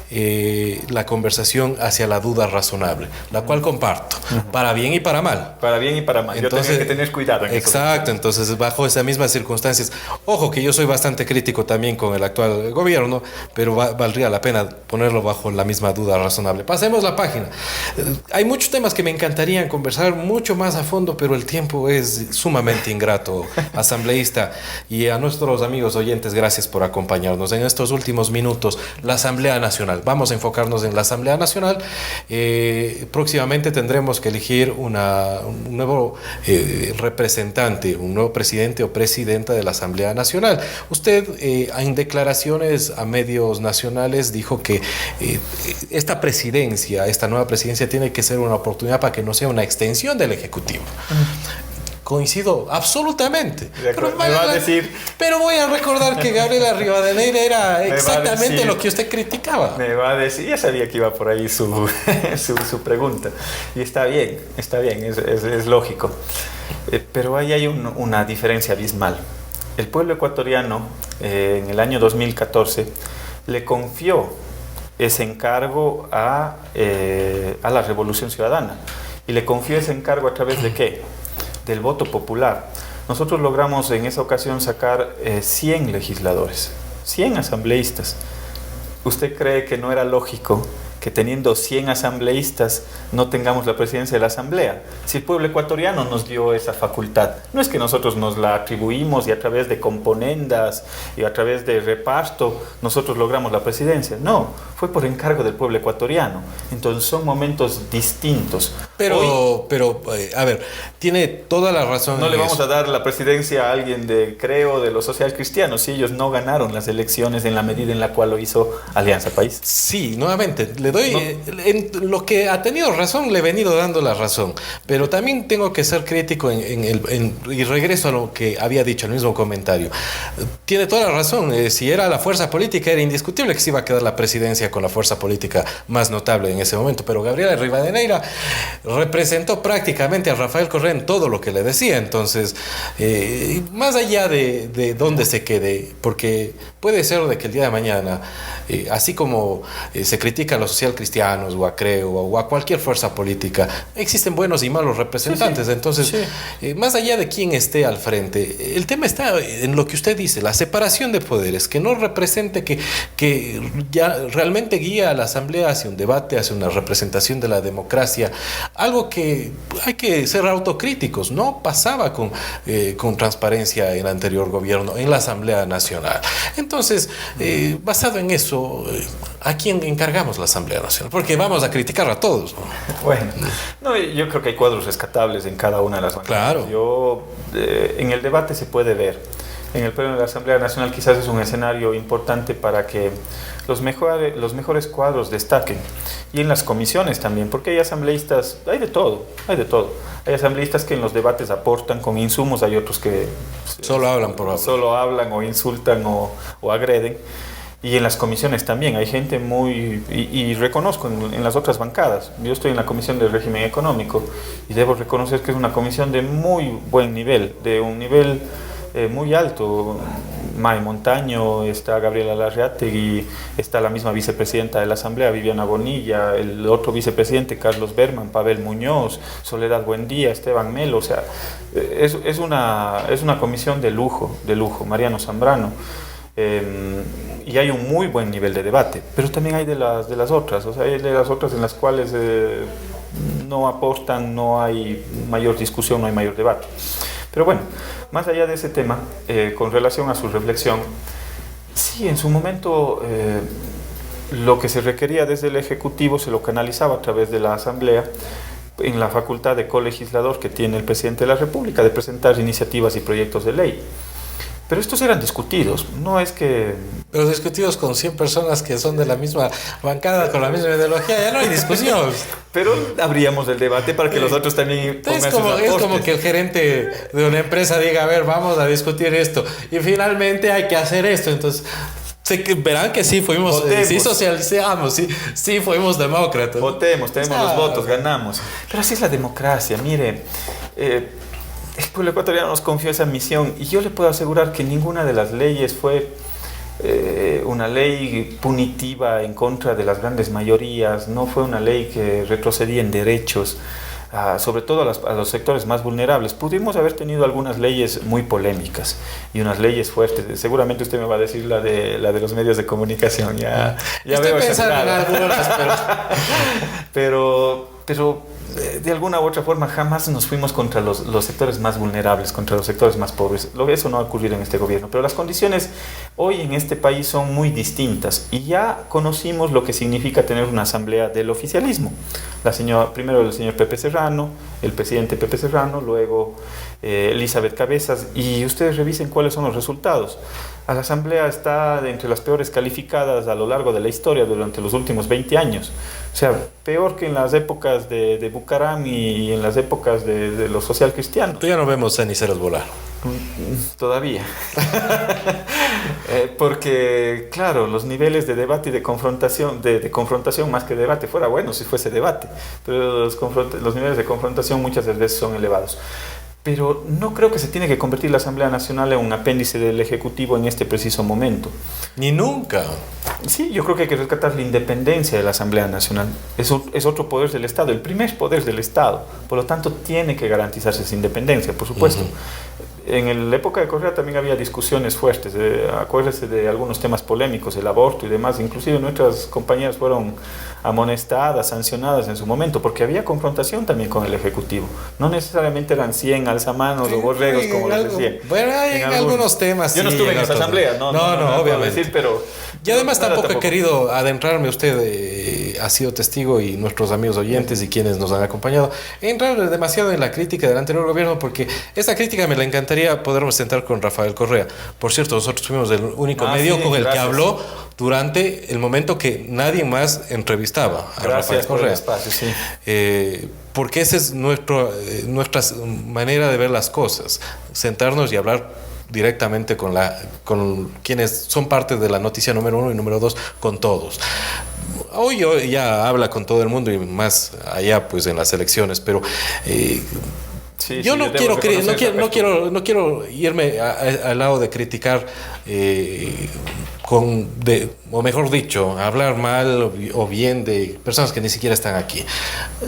la conversación hacia la duda razonable, la cual comparto, para bien y para mal. Para bien y para mal. Entonces, yo tengo que tener cuidado en eso. Exacto, entonces bajo esas mismas circunstancias, ojo que yo soy bastante crítico también con el actual gobierno, pero valdría la pena ponerlo bajo la misma duda razonable. Pasemos la página. Hay muchos temas que me encantaría conversar mucho más a fondo, pero el tiempo es sumamente ingrato, asambleísta. Y a nuestros amigos oyentes, gracias por acompañarnos en estos últimos minutos. La Asamblea Nacional. Vamos a enfocarnos en la Asamblea Nacional. Próximamente tendremos que elegir un nuevo representante, un nuevo presidente o presidenta de la Asamblea Nacional. Usted en declaraciones a medios nacionales dijo que esta nueva presidencia tiene que ser una oportunidad para que no sea una extensión del Ejecutivo. Coincido absolutamente. Pero voy a recordar que Gabriela Rivadeneira era exactamente lo que usted criticaba. Me va a decir, ya sabía que iba por ahí su pregunta. Y está bien, es lógico. Pero ahí hay una diferencia abismal. El pueblo ecuatoriano, en el año 2014, le confió ese encargo a la Revolución Ciudadana. Y le confió ese encargo a través de ¿qué? Del voto popular. Nosotros logramos en esa ocasión sacar 100 legisladores, 100 asambleístas. ¿Usted cree que no era lógico que teniendo 100 asambleístas no tengamos la presidencia de la Asamblea? Si el pueblo ecuatoriano nos dio esa facultad, no es que nosotros nos la atribuimos y a través de componendas y a través de reparto nosotros logramos la presidencia. No, fue por encargo del pueblo ecuatoriano. Entonces son momentos distintos. Pero a ver, tiene toda la razón. No le vamos a dar la presidencia a alguien de los social cristianos si ellos no ganaron las elecciones en la medida en la cual lo hizo Alianza País. Sí, nuevamente, le doy, en lo que ha tenido razón, le he venido dando la razón, pero también tengo que ser crítico y regreso a lo que había dicho, el mismo comentario. Tiene toda la razón, si era la fuerza política, era indiscutible que se iba a quedar la presidencia con la fuerza política más notable en ese momento, pero Gabriela Rivadeneira representó prácticamente a Rafael Correa en todo lo que le decía. Entonces, más allá de dónde se quede, porque puede ser de que el día de mañana, así como se critica a los social cristianos o a Creo o a cualquier fuerza política, existen buenos y malos representantes. Sí. Entonces, más allá de quién esté al frente, el tema está en lo que usted dice, la separación de poderes, que no represente, que ya realmente guía a la Asamblea hacia un debate, hacia una representación de la democracia, algo que hay que ser autocríticos. No pasaba con transparencia en el anterior gobierno, en la Asamblea Nacional. Entonces, basado en eso, ¿a quién encargamos la Asamblea Nacional? Porque vamos a criticar a todos, ¿no? Bueno, yo creo que hay cuadros rescatables en cada una de las bancadas. Claro. En el debate se puede ver. En el pleno de la Asamblea Nacional quizás es un escenario importante para que los mejores cuadros destaquen. Y en las comisiones también, porque hay asambleístas, hay de todo. Hay asambleístas que en los debates aportan con insumos, hay otros que solo hablan o insultan o agreden. Y en las comisiones también hay gente y reconozco en las otras bancadas. Yo estoy en la Comisión de Régimen Económico y debo reconocer que es una comisión de muy buen nivel, de un nivel muy alto. May Montaño, está Gabriela Larreategui, está la misma vicepresidenta de la Asamblea, Viviana Bonilla, el otro vicepresidente, Carlos Berman, Pavel Muñoz, Soledad Buendía, Esteban Melo. O sea, es una comisión de lujo, Mariano Zambrano. Y hay un muy buen nivel de debate, pero también hay de las otras, o sea, hay de las otras en las cuales no aportan, no hay mayor discusión, no hay mayor debate. Pero bueno, más allá de ese tema, con relación a su reflexión, sí, en su momento lo que se requería desde el Ejecutivo se lo canalizaba a través de la Asamblea, en la facultad de colegislador que tiene el Presidente de la República de presentar iniciativas y proyectos de ley. Pero estos eran discutidos, no es que... Pero discutidos con 100 personas que son de la misma bancada, con la misma ideología, ya no hay discusión. Pero abríamos el debate para que los otros también pongan sus aportes. Es como que el gerente de una empresa diga, a ver, vamos a discutir esto. Y finalmente hay que hacer esto. Entonces, verán que sí fuimos, sí socializamos, sí fuimos demócratas. Votemos, tenemos los votos, ganamos. Pero así es la democracia, mire... el pueblo ecuatoriano nos confió esa misión y yo le puedo asegurar que ninguna de las leyes fue una ley punitiva en contra de las grandes mayorías, no fue una ley que retrocedía en derechos, sobre todo a los sectores más vulnerables. Pudimos haber tenido algunas leyes muy polémicas y unas leyes fuertes. Seguramente usted me va a decir la de los medios de comunicación. Ya estoy veo pensando en algunas, pero de alguna u otra forma jamás nos fuimos contra los sectores más vulnerables, contra los sectores más pobres. Eso no ha ocurrido en este gobierno, pero las condiciones hoy en este país son muy distintas y ya conocimos lo que significa tener una asamblea del oficialismo. Primero el señor Pepe Serrano, el presidente Pepe Serrano, luego Elizabeth Cabezas, y ustedes revisen cuáles son los resultados. La asamblea está entre las peores calificadas a lo largo de la historia durante los últimos 20 años. O sea, peor que en las épocas de Bucaram y en las épocas de los socialcristianos. Tú ya no vemos ceniceros volar. Todavía. Porque, claro, los niveles de debate y de confrontación, de confrontación más que debate, fuera bueno si fuese debate, pero los niveles de confrontación muchas veces son elevados. Pero no creo que se tiene que convertir la Asamblea Nacional en un apéndice del Ejecutivo en este preciso momento. Ni nunca. Sí, yo creo que hay que rescatar la independencia de la Asamblea Nacional. Es otro poder del Estado, el primer poder del Estado. Por lo tanto, tiene que garantizarse esa independencia, por supuesto. En la época de Correa también había discusiones fuertes. Acuérdese de algunos temas polémicos, el aborto y demás. Inclusive nuestras compañeras fueron amonestadas, sancionadas en su momento, porque había confrontación también con el Ejecutivo. No necesariamente eran 100 alzamanos o borregos como les decía. Bueno, hay en algunos temas. Yo no estuve en esa asamblea, no, obviamente. Decir, pero y además tampoco he querido adentrarme, usted ha sido testigo y nuestros amigos oyentes y quienes nos han acompañado, entrar demasiado en la crítica del anterior gobierno, porque esta crítica me la encantaría poderme sentar con Rafael Correa. Por cierto, nosotros fuimos el único medio con el que habló durante el momento que nadie más entrevistaba a Rafael Correa. Por el espacio, sí. Porque esa es nuestra manera de ver las cosas, sentarnos y hablar directamente con quienes son parte de la noticia número 1 y número 2, con todos. Hoy ya habla con todo el mundo y más allá pues en las elecciones, pero yo no quiero irme al lado de criticar o mejor dicho, hablar mal o bien de personas que ni siquiera están aquí.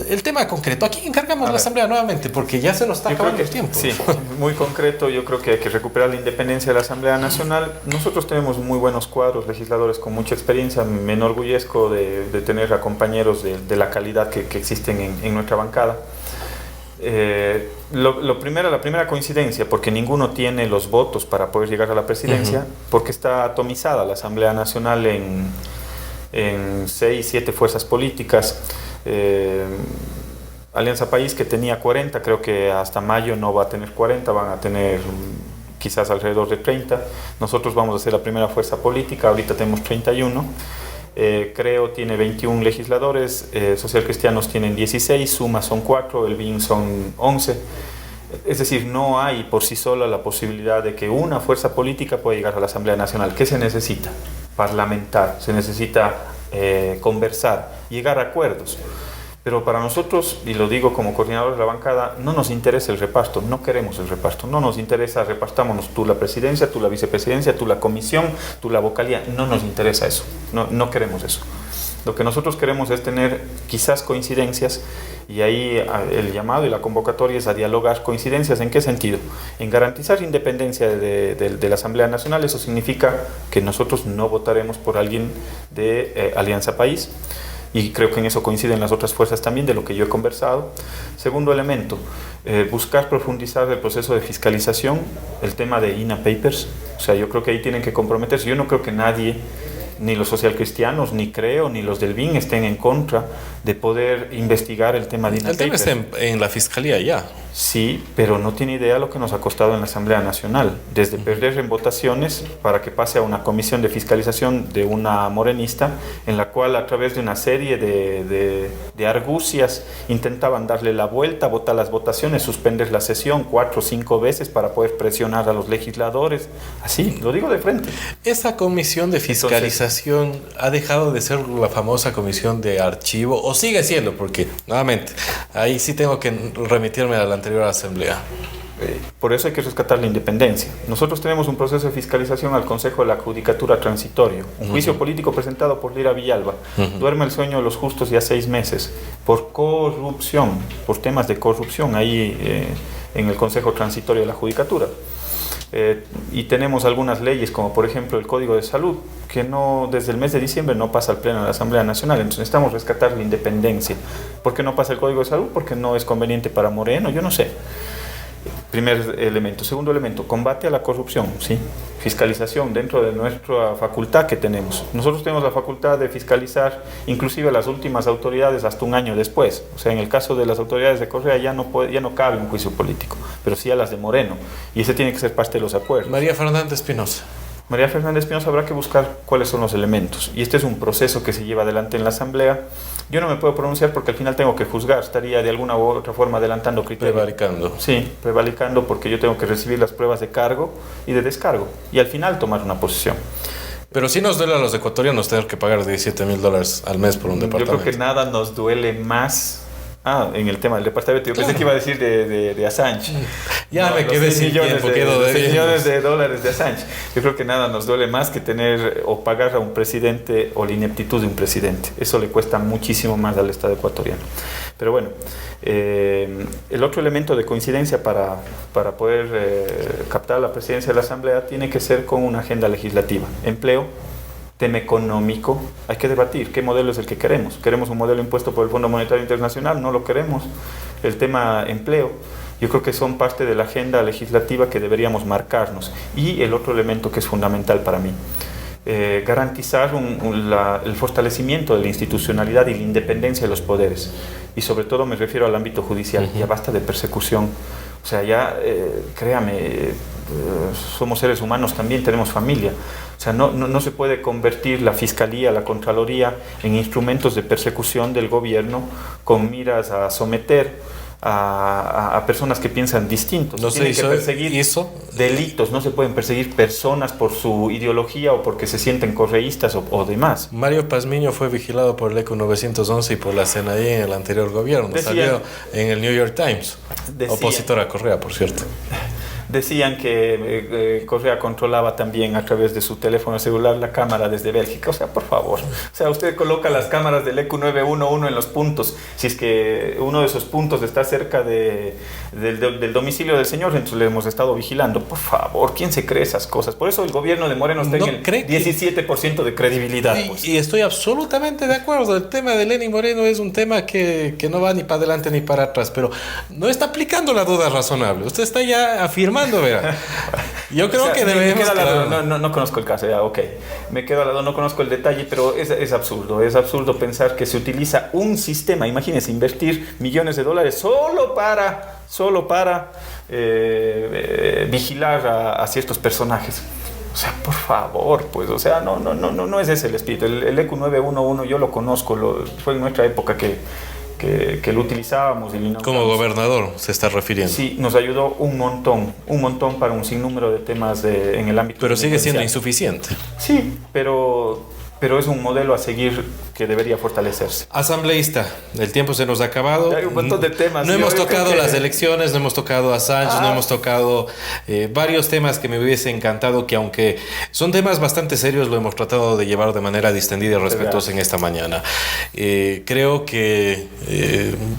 El tema concreto, aquí encargamos la asamblea nuevamente porque ya se nos está acabando el tiempo. Sí, muy concreto, yo creo que hay que recuperar la independencia de la Asamblea Nacional. Nosotros tenemos muy buenos cuadros, legisladores con mucha experiencia. Me enorgullezco de tener a compañeros de la calidad que existen en nuestra bancada. La primera coincidencia, porque ninguno tiene los votos para poder llegar a la presidencia, porque está atomizada la Asamblea Nacional en 6, 7 fuerzas políticas. Alianza País, que tenía 40, creo que hasta mayo no va a tener 40, van a tener quizás alrededor de 30. Nosotros vamos a ser la primera fuerza política, ahorita tenemos 31. Creo tiene 21 legisladores, socialcristianos tienen 16, Suma son 4, el BIN son 11. Es decir, no hay por sí sola la posibilidad de que una fuerza política pueda llegar a la Asamblea Nacional. ¿Qué se necesita? Parlamentar, se necesita conversar, llegar a acuerdos. Pero para nosotros, y lo digo como coordinador de la bancada, no nos interesa el reparto, no queremos el reparto, no nos interesa repartámonos tú la presidencia, tú la vicepresidencia, tú la comisión, tú la vocalía, no nos interesa eso, no queremos eso. Lo que nosotros queremos es tener quizás coincidencias, y ahí el llamado y la convocatoria es a dialogar. ¿Coincidencias en qué sentido? En garantizar independencia de la Asamblea Nacional. Eso significa que nosotros no votaremos por alguien de Alianza País, y creo que en eso coinciden las otras fuerzas también, de lo que yo he conversado. Segundo elemento, buscar profundizar el proceso de fiscalización, el tema de INA Papers. O sea, yo creo que ahí tienen que comprometerse. Yo no creo que nadie, ni los socialcristianos, ni los del BIN estén en contra de poder investigar el tema de INA Papers. El tema está en la fiscalía ya. Sí, pero no tiene idea lo que nos ha costado en la Asamblea Nacional, desde perder en votaciones para que pase a una comisión de fiscalización de una morenista, en la cual a través de una serie de argucias intentaban darle la vuelta, botar las votaciones, suspender la sesión 4 o 5 veces para poder presionar a los legisladores. Así, lo digo de frente. ¿Esa comisión de fiscalización ha dejado de ser la famosa comisión de archivo o sigue siendo? Porque, nuevamente, ahí sí tengo que remitirme a la anterior asamblea. Por eso hay que rescatar la independencia. Nosotros tenemos un proceso de fiscalización al Consejo de la Judicatura Transitorio, un juicio político presentado por Lira Villalba. Duerme el sueño de los justos ya 6 meses por corrupción, por temas de corrupción ahí en el Consejo Transitorio de la Judicatura. Y tenemos algunas leyes, como por ejemplo el Código de Salud, que no, desde el mes de diciembre no pasa al Pleno de la Asamblea Nacional. Entonces necesitamos rescatar la independencia. ¿Por qué no pasa el Código de Salud? Porque no es conveniente para Moreno, yo no sé. Primer elemento. Segundo elemento, combate a la corrupción, ¿sí? Fiscalización dentro de nuestra facultad que tenemos. Nosotros tenemos la facultad de fiscalizar inclusive las últimas autoridades hasta un año después. O sea, en el caso de las autoridades de Correa ya no cabe un juicio político, pero sí a las de Moreno. Y ese tiene que ser parte de los acuerdos. María Fernández Espinosa. María Fernández Espinosa habrá que buscar cuáles son los elementos. Y este es un proceso que se lleva adelante en la Asamblea. Yo no me puedo pronunciar porque al final tengo que juzgar. Estaría de alguna u otra forma adelantando criterios. Prevaricando. Sí, prevaricando porque yo tengo que recibir las pruebas de cargo y de descargo. Y al final tomar una posición. Pero sí nos duele a los ecuatorianos tener que pagar $17,000 al mes por un departamento. Yo creo que nada nos duele más. En el tema del departamento, yo pensé que iba a decir de Assange. Ya no, me quedé sin tiempo, quedo de millones de dólares de Assange. Yo creo que nada nos duele más que tener o pagar a un presidente o la ineptitud de un presidente. Eso le cuesta muchísimo más al Estado ecuatoriano. Pero bueno, el otro elemento de coincidencia para poder captar la presidencia de la Asamblea tiene que ser con una agenda legislativa. Empleo, tema económico, hay que debatir qué modelo es el que queremos. ¿Queremos un modelo impuesto por el Fondo Monetario Internacional? No lo queremos. El tema empleo, yo creo que son parte de la agenda legislativa que deberíamos marcarnos. Y el otro elemento que es fundamental para mí, garantizar el fortalecimiento de la institucionalidad y la independencia de los poderes. Y sobre todo me refiero al ámbito judicial. Ya basta de persecución. O sea, ya, créame, somos seres humanos también, tenemos familia. O sea, no se puede convertir la Fiscalía, la Contraloría en instrumentos de persecución del gobierno con miras a someter a personas que piensan distintos. No se hizo, que perseguir delitos, no se pueden perseguir personas por su ideología o porque se sienten correístas o demás. Mario Pazmiño fue vigilado por el ECO 911 y por la CNI en el anterior gobierno. Salió en el New York Times. Opositor a Correa, por cierto. Decían que Correa controlaba también a través de su teléfono celular la cámara desde Bélgica. O sea, por favor. O sea, usted coloca las cámaras del ECU 911 en los puntos. Si es que uno de esos puntos está cerca del domicilio del señor, entonces le hemos estado vigilando. Por favor, ¿quién se cree esas cosas? Por eso el gobierno de Moreno está en el 17% de credibilidad. Pues. Y estoy absolutamente de acuerdo. El tema de Lenín Moreno es un tema que no va ni para adelante ni para atrás, pero no está aplicando la duda razonable. Usted está ya afirmando. Yo creo que debemos... No conozco el caso, ya, ok. Me quedo al lado, no conozco el detalle, pero es absurdo. Es absurdo pensar que se utiliza un sistema, imagínense, invertir millones de dólares solo para vigilar a ciertos personajes. O sea, por favor, pues, o sea, no es ese el espíritu. El ECU 911 yo lo conozco, fue en nuestra época que lo utilizábamos. Como gobernador se está refiriendo. Sí, nos ayudó un montón para un sinnúmero de temas en el ámbito. Pero sigue siendo insuficiente. Sí, pero es un modelo a seguir que debería fortalecerse. Asambleísta, el tiempo se nos ha acabado. Hay un montón de temas. No hemos tocado las elecciones, no hemos tocado a Sánchez, no hemos tocado varios temas que me hubiese encantado, que aunque son temas bastante serios, lo hemos tratado de llevar de manera distendida y respetuosa en esta mañana. Creo que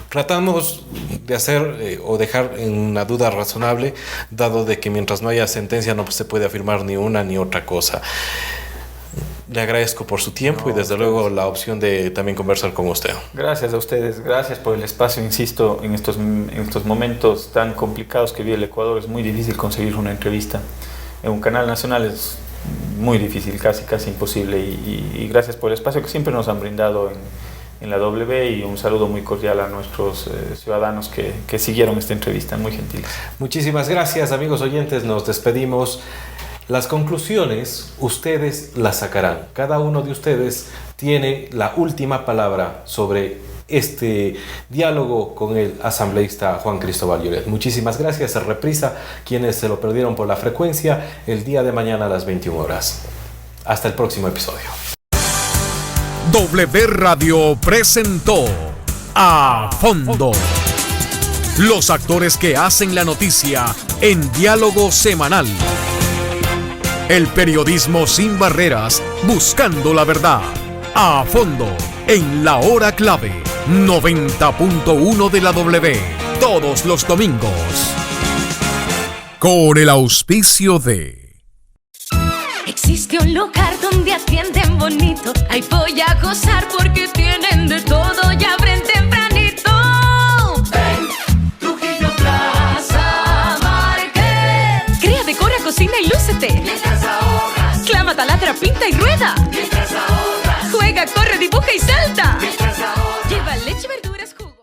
tratamos de hacer o dejar en una duda razonable, dado de que mientras no haya sentencia no se puede afirmar ni una ni otra cosa. Le agradezco por su tiempo y desde luego la opción de también conversar con usted. Gracias a ustedes, gracias por el espacio. Insisto, en estos momentos tan complicados que vive el Ecuador es muy difícil conseguir una entrevista. En un canal nacional es muy difícil, casi imposible. Y gracias por el espacio que siempre nos han brindado la W, y un saludo muy cordial a nuestros ciudadanos que siguieron esta entrevista, muy gentiles. Muchísimas gracias, amigos oyentes, nos despedimos. Las conclusiones ustedes las sacarán. Cada uno de ustedes tiene la última palabra sobre este diálogo con el asambleísta Juan Cristóbal Lloret. Muchísimas gracias. A Reprisa, quienes se lo perdieron por la frecuencia, el día de mañana a las 21 horas. Hasta el próximo episodio. W Radio presentó A Fondo. Los actores que hacen la noticia en diálogo semanal. El periodismo sin barreras, buscando la verdad. A fondo, en la hora clave, 90.1 de la W, todos los domingos. Con el auspicio de... Existe un lugar donde atienden bonito. Ahí voy a gozar porque tienen de todo y abren tempranito. Ven, Trujillo Plaza Market. Crea, decora, cocina y lúcete. Mientras ahorras. Clama, taladra, pinta y rueda. Mientras ahorras. Juega, corre, dibuja y salta. Mientras